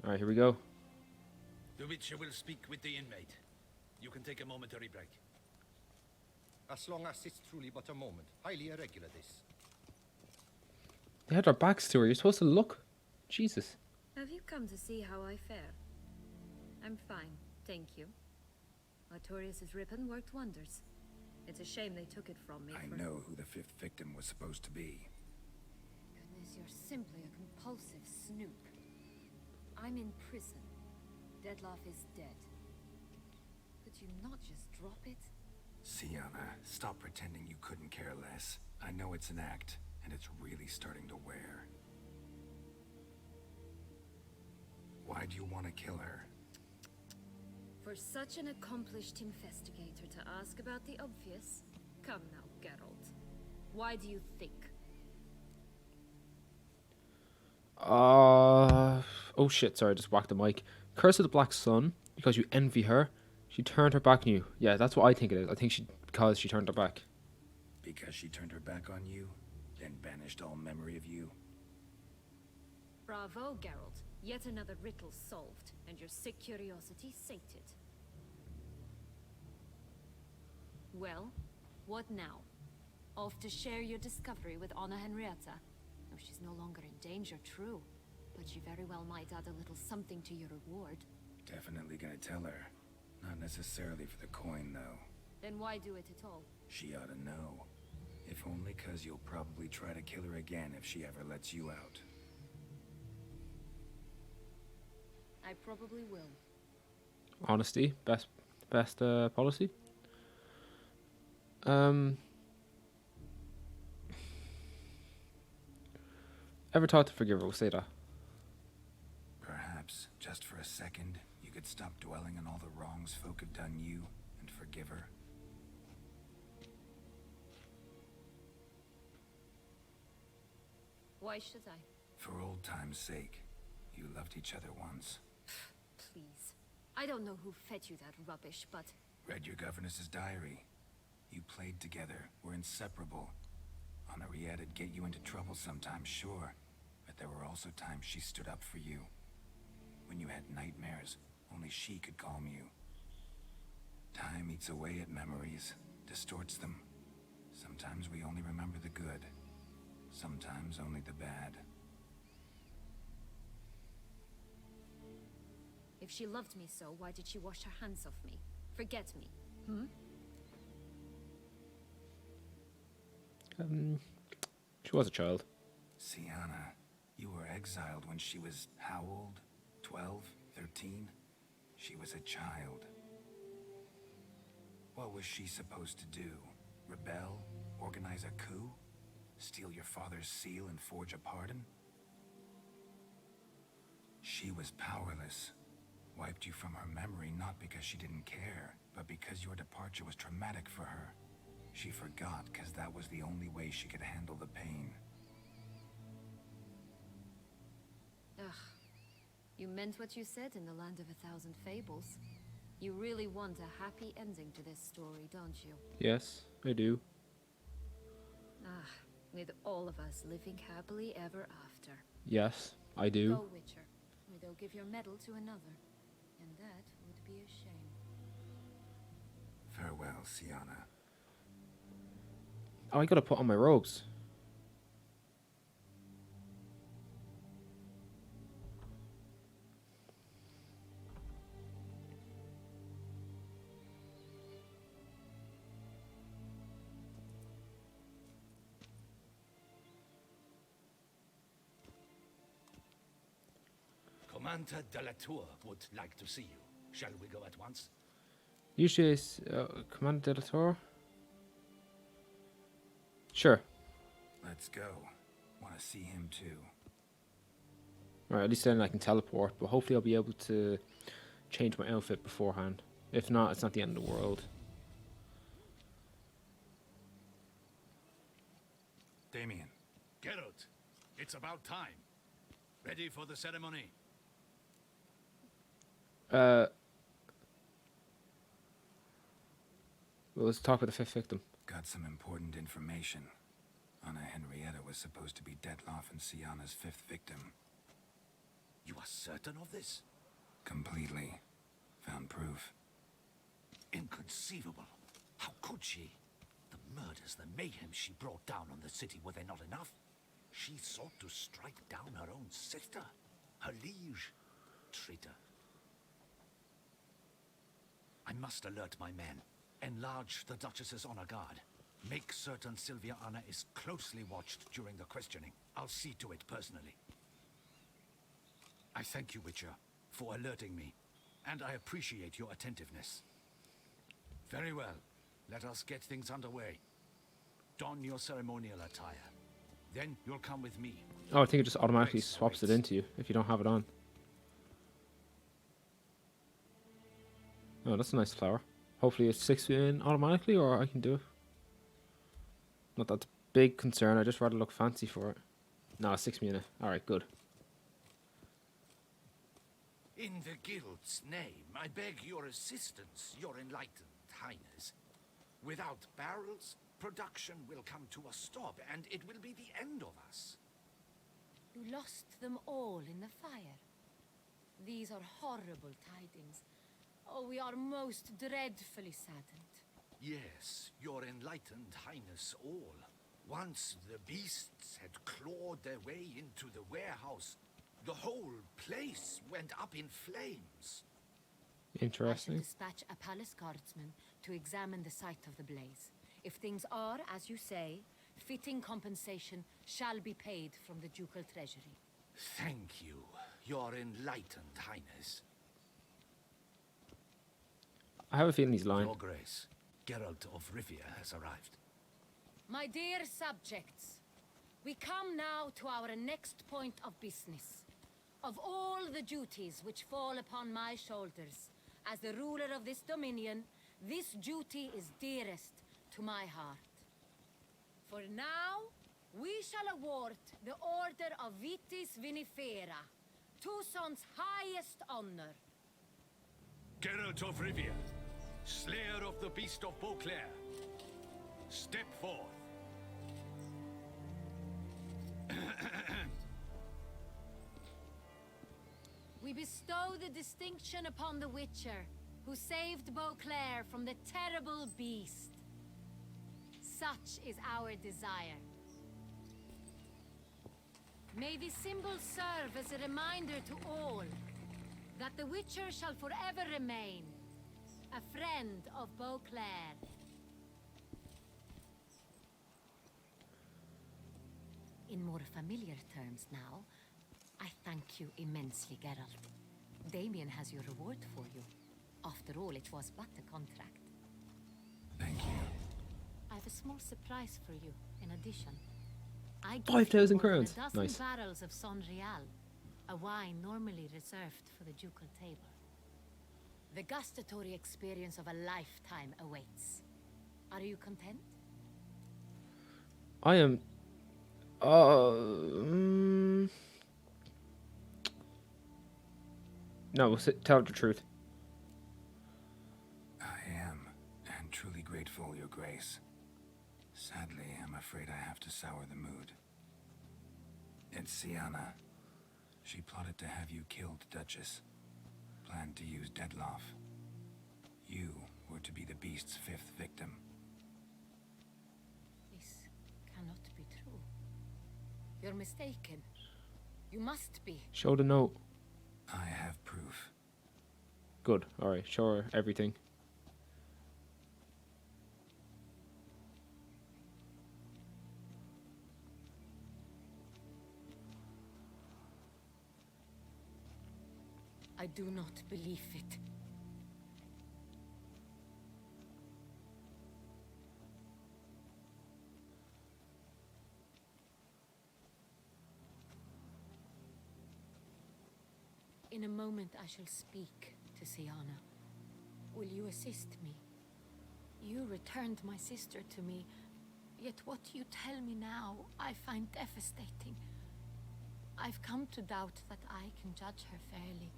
Alright, here we go. The witcher will speak with the inmate. You can take a momentary break. As long as it's truly but a moment. Highly irregular, this. They had their backs to her. You're supposed to look. Jesus. Have you come to see how I fare? I'm fine, thank you. Artorius' ribbon worked wonders. It's a shame they took it from me. I know who the 5th victim was supposed to be. Goodness, you're simply a compulsive snoop. I'm in prison. Dettlaff is dead. Could you not just drop it? Sienna, stop pretending you couldn't care less. I know it's an act, and it's really starting to wear. Why do you want to kill her? For such an accomplished investigator to ask about the obvious? Come now, Geralt. Why do you think? Oh shit, sorry, I just whacked the mic. Curse of the Black Sun, because you envy her. She turned her back on you. Yeah, that's what I think it is. I think because she turned her back. Because she turned her back on you, then banished all memory of you? Bravo, Geralt. Yet another riddle solved, and your sick curiosity sated. Well, what now? Off to share your discovery with Anna Henrietta? Oh, she's no longer in danger, true. But she very well might add a little something to your reward. Definitely gonna tell her. Not necessarily for the coin, though. Then why do it at all? She ought to know. If only 'cause you'll probably try to kill her again if she ever lets you out. I probably will. Honesty, best policy. Ever thought to forgive her? We'll say that. Perhaps, just for a second, you could stop dwelling on all the wrongs folk have done you and forgive her. Why should I? For old time's sake. You loved each other once. Please. I don't know who fed you that rubbish, but... Read your governess's diary. You played together, were inseparable. Henriette'd get you into trouble sometimes, sure. But there were also times she stood up for you. When you had nightmares, only she could calm you. Time eats away at memories, distorts them. Sometimes we only remember the good. Sometimes only the bad. If she loved me so, why did she wash her hands off me? Forget me, She was a child. Sienna, you were exiled when she was how old? 12? 13? She was a child. What was she supposed to do? Rebel? Organize a coup? Steal your father's seal and forge a pardon? She was powerless. Wiped you from her memory not because she didn't care, but because your departure was traumatic for her. She forgot because that was the only way she could handle the pain. Ugh. You meant what you said in the land of 1,000 fables. You really want a happy ending to this story, don't you? Yes, I do. Ah, with all of us living happily ever after. Yes, I do. Go, Witcher, or they'll give your medal to another. And that would be a shame. Farewell, Sienna. Oh, I gotta put on my robes. Commander de la Tour would like to see you. Shall we go at once? Usually it's Commander de la Tour. Sure. Let's go. Want to see him too. Alright, at least then I can teleport, but hopefully I'll be able to change my outfit beforehand. If not, it's not the end of the world. Damien. Geralt, it's about time. Ready for the ceremony? Well, let's talk about the fifth victim. Got some important information. Anna Henrietta was supposed to be Detloff and Sienna's fifth victim. You are certain of this? Completely. Found proof. Inconceivable. How could she? The murders, the mayhem she brought down on the city, were they not enough? She sought to strike down her own sister, her liege. Traitor. I must alert my men. Enlarge the Duchess's honor guard. Make certain Sylvia Anna is closely watched during the questioning. I'll see to it personally. I thank you, Witcher, for alerting me, and I appreciate your attentiveness. Very well. Let us get things underway. Don your ceremonial attire. Then you'll come with me. Oh, I think it just automatically swaps it into you if you don't have it on. Oh, that's a nice flower. Hopefully it sticks in automatically, or I can do it. Not that big concern, I just rather look fancy for it. No, it sticks me in it. Alright, good. In the guild's name, I beg your assistance, your enlightened highness. Without barrels, production will come to a stop, and it will be the end of us. You lost them all in the fire. These are horrible tidings. Oh, we are most dreadfully saddened. Yes, your enlightened highness all. Once the beasts had clawed their way into the warehouse, the whole place went up in flames. Interesting. I shall dispatch a palace guardsman to examine the site of the blaze. If things are, as you say, fitting compensation shall be paid from the ducal treasury. Thank you, your enlightened highness. I have a feeling he's lying. Your Grace, Geralt of Rivia has arrived. My dear subjects, we come now to our next point of business. Of all the duties which fall upon my shoulders, as the ruler of this dominion, this duty is dearest to my heart. For now, we shall award the Order of Vitis Vinifera, Tucson's highest honor. Geralt of Rivia, slayer of the beast of Beauclair, step forth. We bestow the distinction upon the Witcher, who saved Beauclair from the terrible beast. Such is our desire. May this symbol serve as a reminder to all that the Witcher shall forever remain a friend of Beauclair. In more familiar terms now, I thank you immensely, Geralt. Damien has your reward for you. After all, it was but a contract. Thank you. I have a small surprise for you, in addition. I give 5,000 you more than crowns. a dozen Nice. barrels of Son Real, a wine normally reserved for the ducal table. The gustatory experience of a lifetime awaits. Are you content? I am... No, tell the truth. truly grateful, Your Grace. Sadly, I'm afraid I have to sour the mood. It's Sienna. She plotted to have you killed, Duchess. Planned to use Dettlaff. You were to be the beast's 5th victim. This cannot be true. You're mistaken. You must be. Show the note. I have proof. Good. Alright, show her everything. I do not believe it. In a moment I shall speak to Sienna. Will you assist me? You returned my sister to me, yet what you tell me now I find devastating. I've come to doubt that I can judge her fairly.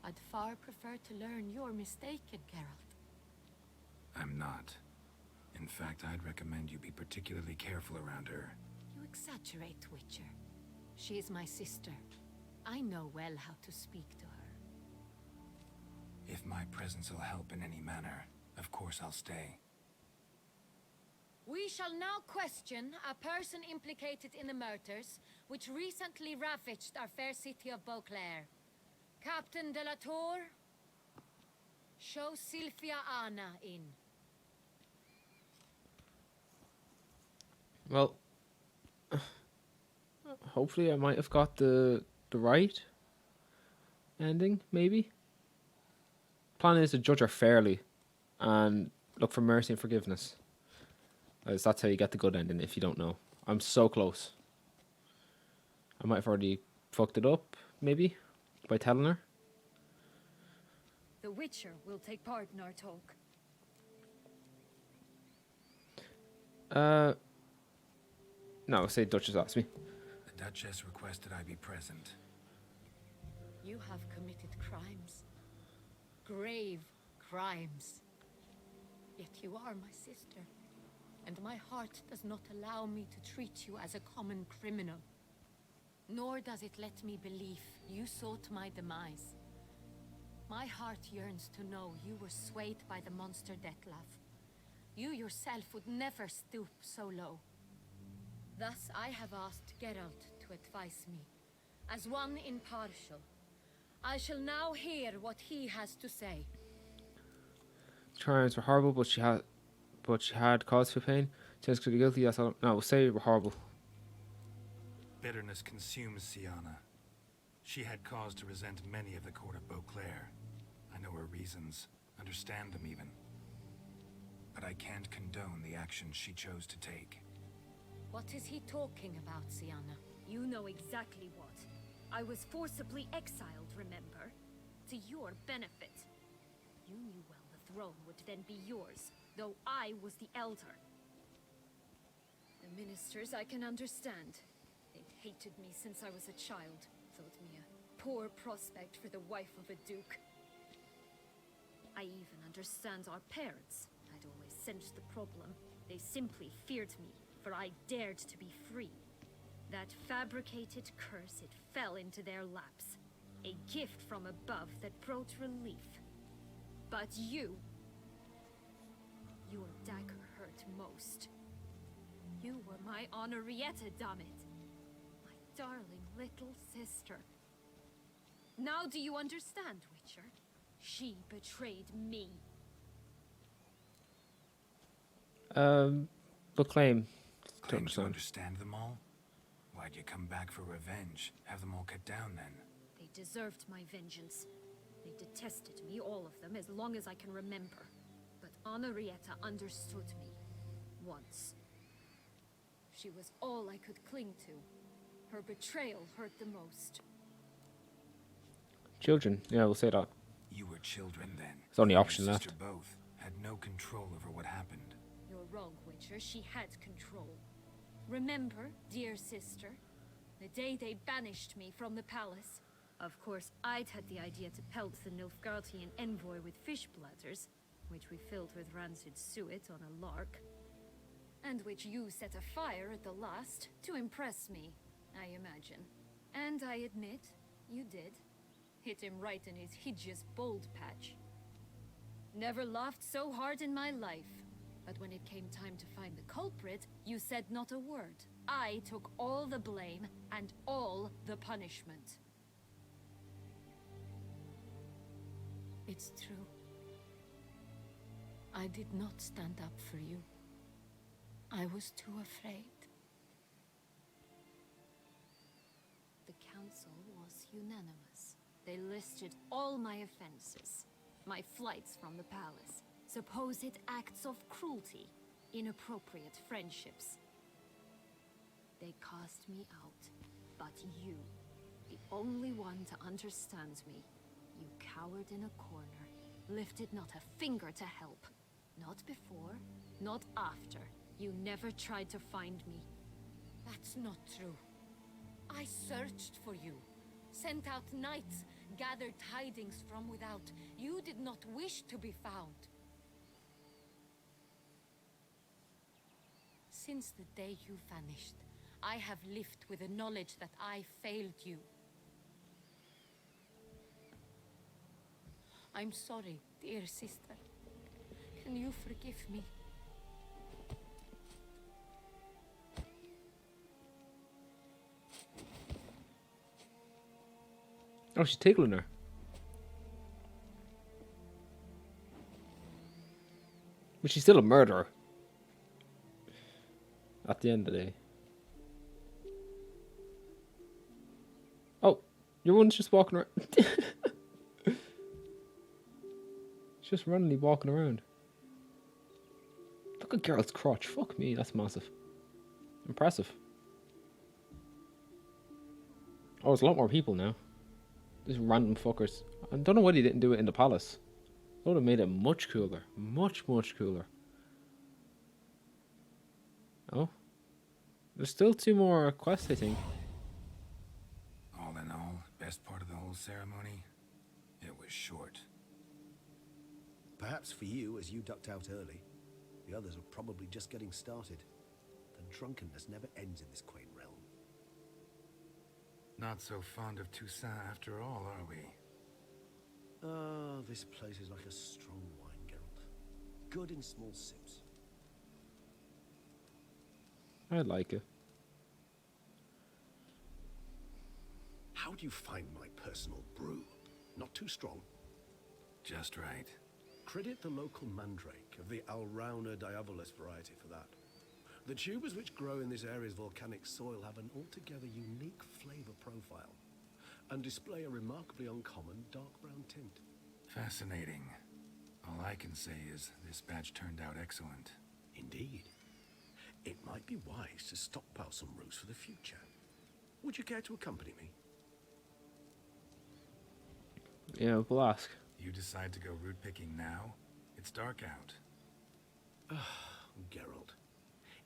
I'd far prefer to learn you're mistaken, Geralt. I'm not. In fact, I'd recommend you be particularly careful around her. You exaggerate, Witcher. She is my sister. I know well how to speak to her. If my presence will help in any manner, of course I'll stay. We shall now question a person implicated in the murders which recently ravaged our fair city of Beauclair. Captain de la Tour, show Sylvia Anna in. Well, hopefully I might have got the right ending, maybe. Plan is to judge her fairly and look for mercy and forgiveness. As that's how you get the good ending if you don't know. I'm so close. I might have already fucked it up, maybe, by telling her. The Witcher will take part in our talk. No, say Duchess asked me. The Duchess requested I be present. You have committed crimes. Grave crimes. Yet you are my sister. And my heart does not allow me to treat you as a common criminal. Nor does it let me believe you sought my demise. My heart yearns to know you were swayed by the monster Dettlaff. You yourself would never stoop so low. Thus I have asked Geralt to advise me, as one impartial. I shall now hear what he has to say. Crimes were horrible, but she had cause for pain. Says could be guilty. That's all. No, say were horrible. Bitterness consumes Sienna. She had cause to resent many of the court of Beauclair. I know her reasons, understand them even. But I can't condone the actions she chose to take. What is he talking about, Sienna? You know exactly what. I was forcibly exiled, remember? To your benefit. You knew well the throne would then be yours, though I was the elder. The ministers I can understand. They'd hated me since I was a child. Thought me a poor prospect for the wife of a duke. I even understand our parents. I'd always sensed the problem. They simply feared me, for I dared to be free. That fabricated curse, it fell into their laps. A gift from above that brought relief. But you... your dagger hurt most. You were my Henrietta, dammit. My darling little sister. Now do you understand, Witcher? She betrayed me. Proclaim. Claim to understand them all? Why'd you come back for revenge? Have them all cut down then? They deserved my vengeance. They detested me, all of them, as long as I can remember. But Henrietta understood me. Once. She was all I could cling to. Her betrayal hurt the most. Children. Yeah, we'll say that. You were children then. There's only You and option your left. sister both had no control over what happened. You're wrong, Witcher. She had control. Remember, dear sister, the day they banished me from the palace? Of course, I'd had the idea to pelt the Nilfgaardian envoy with fish bladders. which we filled with rancid suet on a lark, and which you set afire at the last to impress me, I imagine. And I admit, you did. Hit him right in his hideous bald patch. Never laughed so hard in my life. But when it came time to find the culprit, you said not a word. I took all the blame and all the punishment. It's true. I did not stand up for you. I was too afraid. The council was unanimous. They listed all my offenses. My flights from the palace, supposed acts of cruelty, inappropriate friendships. They cast me out, but you, the only one to understand me, you cowered in a corner, lifted not a finger to help. Not before, not after. You never tried to find me. That's not true. I searched for you, sent out knights, gathered tidings from without. You did not wish to be found. Since the day you vanished, I have lived with the knowledge that I failed you. I'm sorry, dear sister. Can you forgive me? Oh, she's tickling her. But she's still a murderer. At the end of the day. Oh, your one's just walking around. She's just randomly walking around. Look at Geralt's crotch. Fuck me, that's massive. Impressive. Oh, there's a lot more people now. These random fuckers. I don't know why they didn't do it in the palace. That would have made it much cooler. Much, much cooler. Oh. There's still 2 more quests, I think. All in all, best part of the whole ceremony? It was short. Perhaps for you, as you ducked out early. The others are probably just getting started. The drunkenness never ends in this quaint realm. Not so fond of Toussaint after all, are we? This place is like a strong wine, Geralt. Good in small sips. I like it. How do you find my personal brew? Not too strong? Just right. Credit the local mandrake of the Alrauna diabolus variety for that. The tubers which grow in this area's volcanic soil have an altogether unique flavor profile and display a remarkably uncommon dark brown tint. Fascinating. All I can say is this batch turned out excellent. Indeed. It might be wise to stockpile some roots for the future. Would you care to accompany me? Yeah, we'll ask. You decide to go root picking now? It's dark out. Geralt,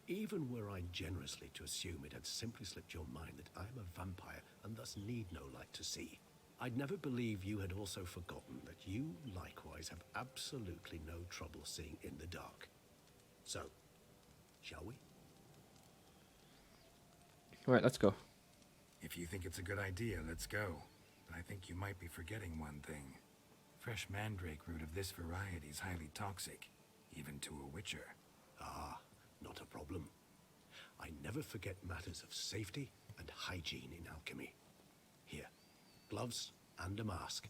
even were I generously to assume it had simply slipped your mind that I am a vampire and thus need no light to see, I'd never believe you had also forgotten that you likewise have absolutely no trouble seeing in the dark. So, shall we? Alright, let's go. If you think it's a good idea, let's go. But I think you might be forgetting one thing. Fresh mandrake root of this variety is highly toxic, even to a witcher. Ah, not a problem. I never forget matters of safety and hygiene in alchemy. Here, gloves and a mask.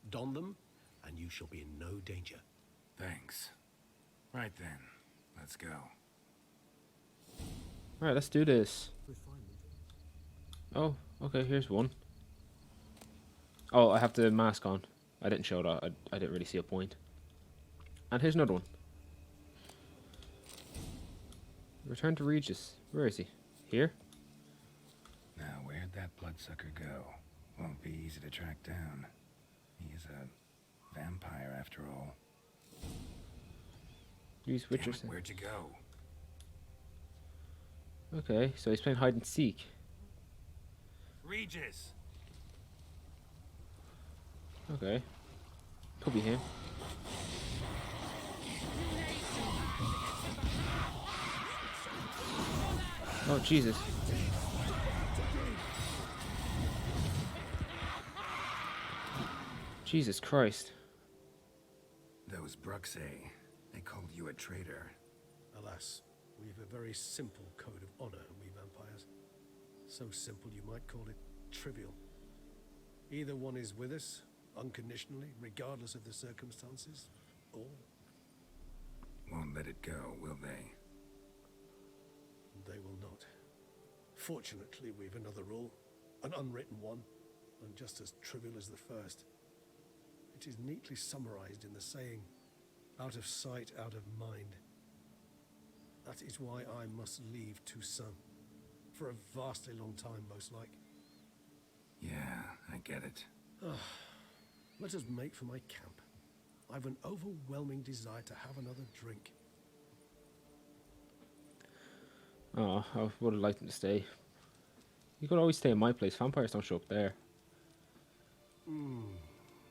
Don them, and you shall be in no danger. Thanks. Right then, let's go. Alright, let's do this. Oh, okay, here's one. Oh, I have the mask on. I didn't show that. I didn't really see a point. And here's another one. Return to Regis. Where is he? Here? Now, where'd that bloodsucker go? Won't be easy to track down. He's a vampire after all. Use Witcher's. Where'd you go? Okay, so he's playing hide and seek. Regis! Okay. Could be him. Oh, Jesus. Jesus Christ. Those Bruxay, they called you a traitor. Alas, we've a very simple code of honor, we vampires. So simple you might call it trivial. Either one is with us, unconditionally, regardless of the circumstances, or... Won't let it go, will they? They will not. Fortunately, we've another rule, an unwritten one, and just as trivial as the first. It is neatly summarized in the saying, out of sight, out of mind. That is why I must leave Toussaint. For a vastly long time, most like. Yeah, I get it. Let us make for my camp. I've an overwhelming desire to have another drink. Oh, I would have liked him to stay. You could always stay in my place. Vampires don't show up there.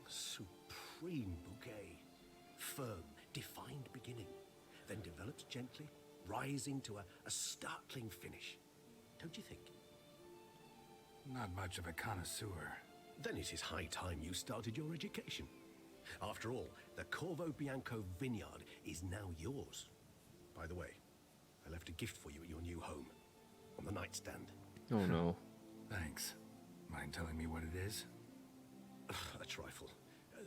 Supreme bouquet. Firm, defined beginning. Then develops gently, rising to a startling finish. Don't you think? Not much of a connoisseur. Then it is high time you started your education. After all, the Corvo Bianco vineyard is now yours. By the way, I left a gift for you at your new home. On the nightstand. Oh no. Thanks. Mind telling me what it is? A trifle.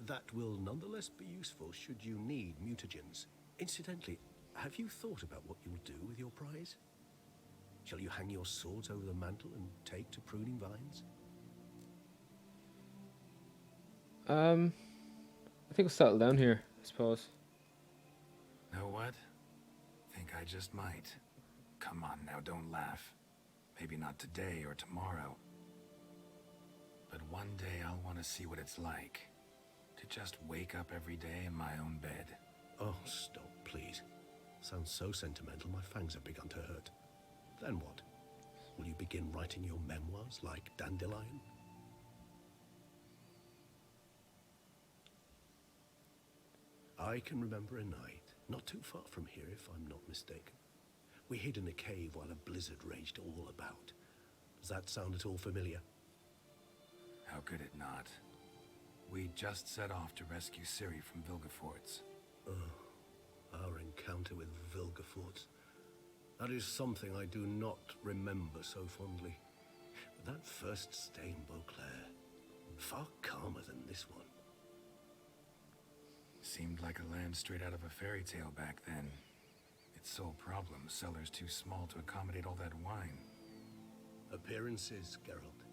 That will nonetheless be useful should you need mutagens. Incidentally, have you thought about what you'll do with your prize? Shall you hang your swords over the mantle and take to pruning vines? I think we'll settle down here, I suppose. Know what? Think I just might. Come on now, don't laugh. Maybe not today or tomorrow. But one day I'll want to see what it's like. To just wake up every day in my own bed. Oh, stop, please. Sounds so sentimental, my fangs have begun to hurt. Then what? Will you begin writing your memoirs like Dandelion? I can remember a night, not too far from here if I'm not mistaken. We hid in a cave while a blizzard raged all about. Does that sound at all familiar? How could it not? We just set off to rescue Ciri from Vilgefortz. Oh, our encounter with Vilgefortz. That is something I do not remember so fondly. But that first stay in Beauclair, far calmer than this one. Seemed like a land straight out of a fairy tale back then. Its sole problem, cellars too small to accommodate all that wine. Appearances, Geralt.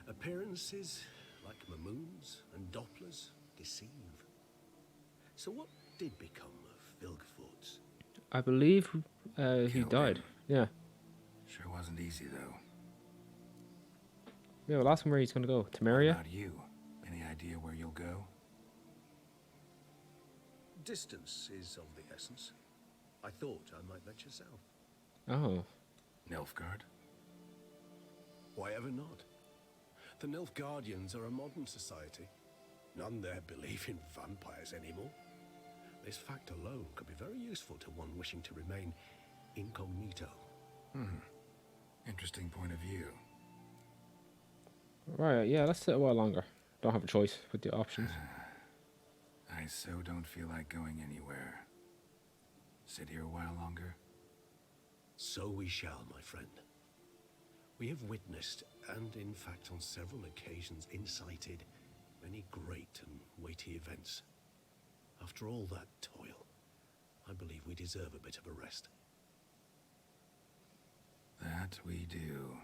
Appearances, like Mamoons and Dopplers, deceive. So what did become of Vilgefortz? I believe he died. Him. Yeah. Sure wasn't easy, though. Yeah, well, ask him where he's going to go. Temeria? What about you? Any idea where you'll go? Distance is of the essence. I thought I might venture south. Oh. Nilfgaard? Why ever not? The Nilfgaardians are a modern society. None there believe in vampires anymore. This fact alone could be very useful to one wishing to remain incognito. Interesting point of view. Right, yeah, let's sit a while longer. Don't have a choice with the options. I so don't feel like going anywhere. Sit here a while longer? So we shall, my friend. We have witnessed, and in fact on several occasions incited, many great and weighty events. After all that toil, I believe we deserve a bit of a rest. That we do.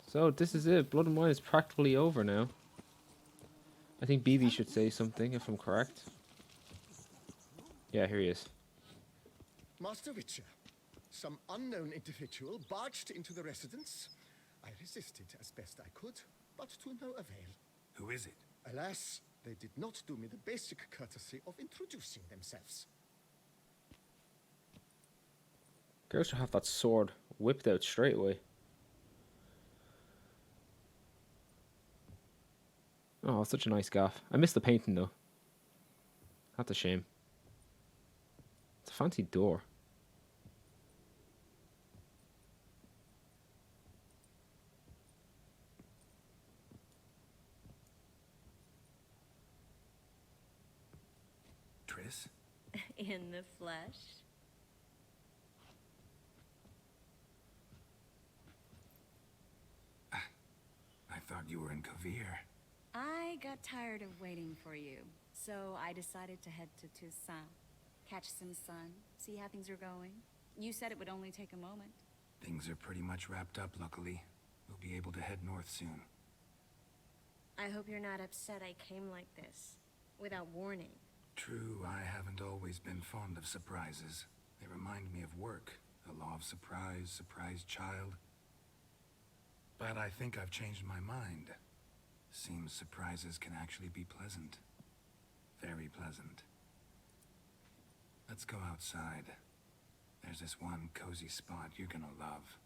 So, this is it. Blood and Wine is practically over now. I think BB should say something, if I'm correct. Yeah, here he is. Master Witcher, some unknown individual barged into the residence. I resisted as best I could, but to no avail. Who is it? Alas, they did not do me the basic courtesy of introducing themselves. Girls should have that sword whipped out straight away. Oh, such a nice gaff. I miss the painting though. That's a shame. a fancy door. Triss? In the flesh? I thought you were in Kavir. I got tired of waiting for you, so I decided to head to Toussaint. Catch some sun, see how things are going. You said it would only take a moment. Things are pretty much wrapped up, luckily. We'll be able to head north soon. I hope you're not upset I came like this, without warning. True, I haven't always been fond of surprises. They remind me of work. The law of surprise, surprise child. But I think I've changed my mind. Seems surprises can actually be pleasant. Very pleasant. Let's go outside. There's this one cozy spot you're gonna love.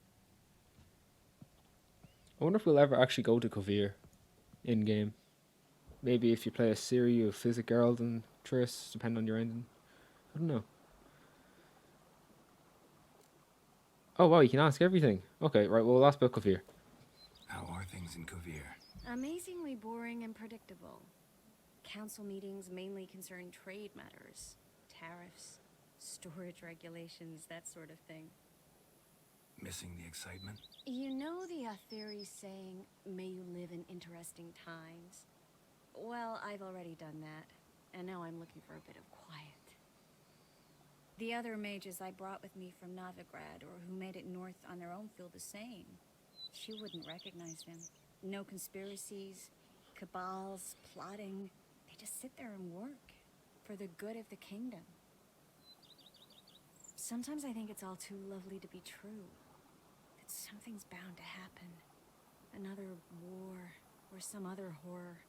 I wonder if we'll ever actually go to Kavir in-game. Maybe if you play a series of Physic Girls and Triss, depending on your ending. I don't know. Oh wow, you can ask everything. Okay, right, well, we'll ask about Kavir. How are things in Kavir? Amazingly boring and predictable. Council meetings mainly concern trade matters, tariffs, storage regulations, that sort of thing. Missing the excitement? You know the Aetheri saying, may you live in interesting times? Well, I've already done that, and now I'm looking for a bit of quiet. The other mages I brought with me from Novigrad, or who made it north on their own, feel the same. You wouldn't recognize them. No conspiracies, cabals, plotting. They just sit there and work for the good of the kingdom. Sometimes I think it's all too lovely to be true. That something's bound to happen. Another war or some other horror.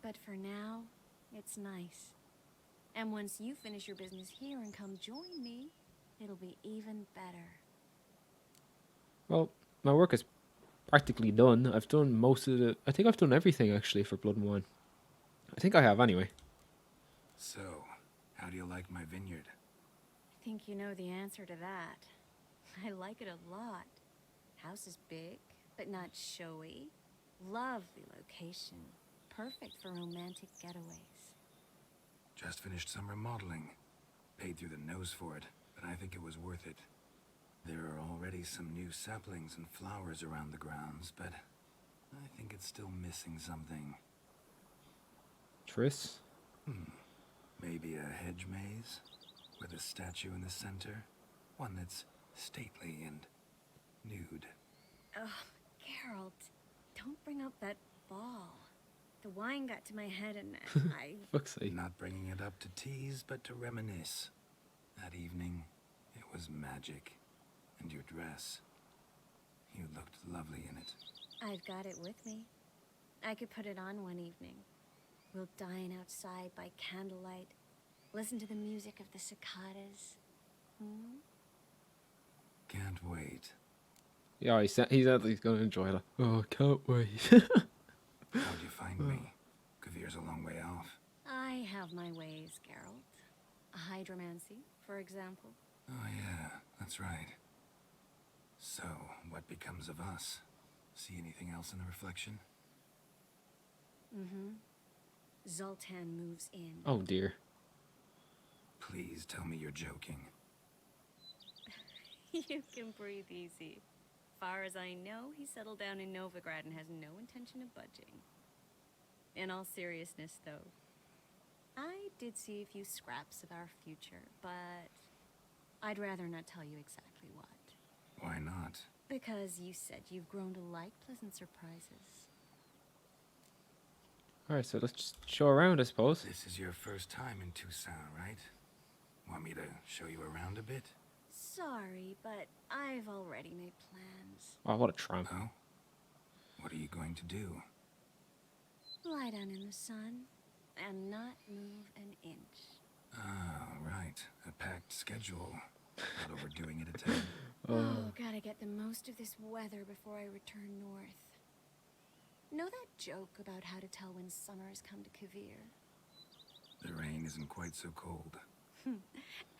But for now, it's nice. And once you finish your business here and come join me, it'll be even better. Well, my work is practically done. I've done most of the... I think I've done everything, actually, for Blood and Wine. I think I have, anyway. So, how do you like my vineyard? I think you know the answer to that. I like it a lot. House is big, but not showy. Lovely location. Perfect for romantic getaways. Just finished some remodeling. Paid through the nose for it, but I think it was worth it. There are already some new saplings and flowers around the grounds, but I think it's still missing something. Triss? Maybe a hedge maze? With a statue in the center? One that's stately and nude. Ugh, Geralt, don't bring up that ball. The wine got to my head and I... Fuck's sake. Not bringing it up to tease, but to reminisce. That evening, it was magic. And your dress. You looked lovely in it. I've got it with me. I could put it on one evening. We'll dine outside by candlelight. Listen to the music of the cicadas. Can't wait. Yeah, he said he's going to enjoy it. Oh, can't wait. How'd you find me? Kavir's a long way off. I have my ways, Geralt. Hydromancy, for example. Oh yeah, that's right. So, what becomes of us? See anything else in the reflection? Zoltan moves in. Oh dear. Please tell me you're joking. You can breathe easy. Far as I know, he settled down in Novigrad and has no intention of budging. In all seriousness, though, I did see a few scraps of our future, but I'd rather not tell you exactly what. Why not? Because you said you've grown to like pleasant surprises. Alright, so let's just show around, I suppose. This is your first time in Toussaint, right? Want me to show you around a bit? Sorry, but I've already made plans. Oh, what a tramp. Oh? What are you going to do? Lie down in the sun and not move an inch. Ah, right. A packed schedule. Not overdoing it a tad. Oh, gotta get the most of this weather before I return north. Know that joke about how to tell when summer has come to Kavir? The rain isn't quite so cold.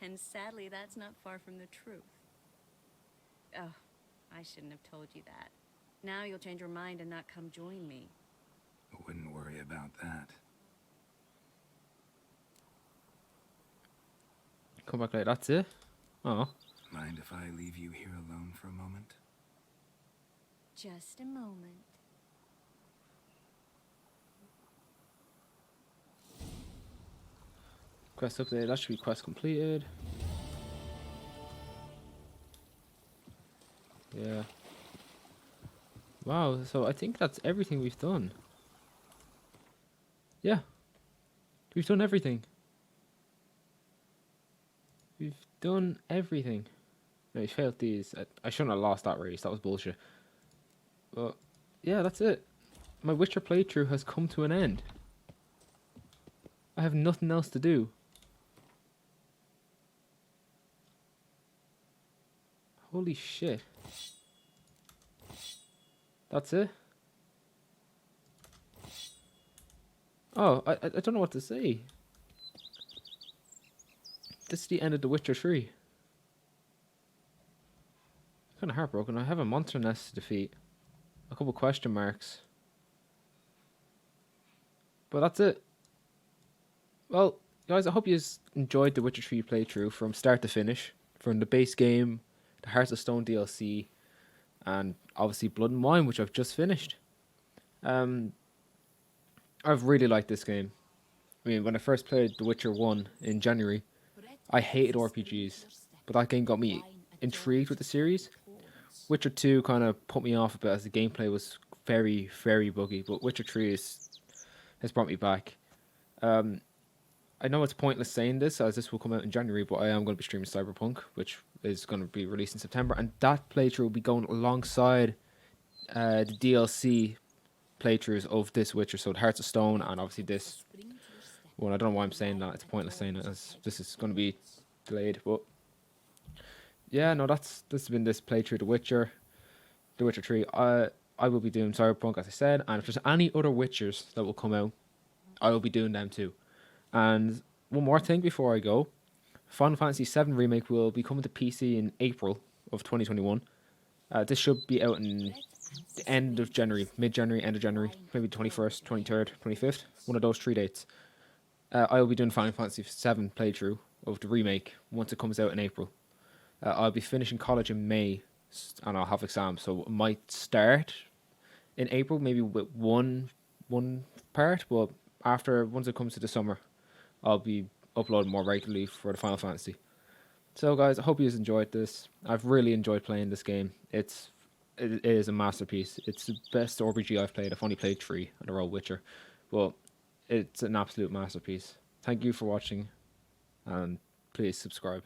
And sadly, that's not far from the truth. Oh, I shouldn't have told you that. Now you'll change your mind and not come join me. I wouldn't worry about that. Come back later. That's it? Oh. Mind if I leave you here alone for a moment? Just a moment. Quest update. That should be quest completed. Yeah. Wow, so I think that's everything we've done. Yeah. We've done everything. We've done everything. No, we failed these. I shouldn't have lost that race. That was bullshit. But, yeah, that's it. My Witcher playthrough has come to an end. I have nothing else to do. Holy shit. That's it? Oh, I don't know what to say. This is the end of The Witcher 3. Kind of heartbroken. I have a monster nest to defeat. A couple question marks. But that's it. Well, guys, I hope you enjoyed The Witcher 3 playthrough from start to finish. From the base game, the Hearts of Stone DLC, and obviously Blood and Wine, which I've just finished. I've really liked this game. I mean, when I first played The Witcher 1 in January, I hated RPGs, but that game got me intrigued with the series. Witcher 2 kind of put me off a bit as the gameplay was very, very buggy, but Witcher 3 has brought me back. I know it's pointless saying this, as this will come out in January, but I am going to be streaming Cyberpunk, which is going to be released in September, and that playthrough will be going alongside the DLC playthroughs of this Witcher, so the Hearts of Stone, and obviously this one. I don't know why I'm saying that, it's pointless saying it, as this is going to be delayed, but yeah, no, this has been this playthrough, The Witcher 3. I will be doing Cyberpunk, as I said, and if there's any other Witchers that will come out, I will be doing them too. And one more thing before I go, Final Fantasy VII Remake will be coming to PC in April of 2021. This should be out in the end of January, mid-January, end of January, maybe 21st, 23rd, 25th, one of those 3 dates. I will be doing Final Fantasy VII playthrough of the remake once it comes out in April. I'll be finishing college in May, and I'll have exams, so it might start in April, maybe with one part, but once it comes to the summer, I'll be uploading more regularly for the Final Fantasy. So guys, I hope you guys enjoyed this. I've really enjoyed playing this game. It is a masterpiece. It's the best RPG I've played. I've only played 3, and they're all Witcher, but it's an absolute masterpiece. Thank you for watching, and please subscribe.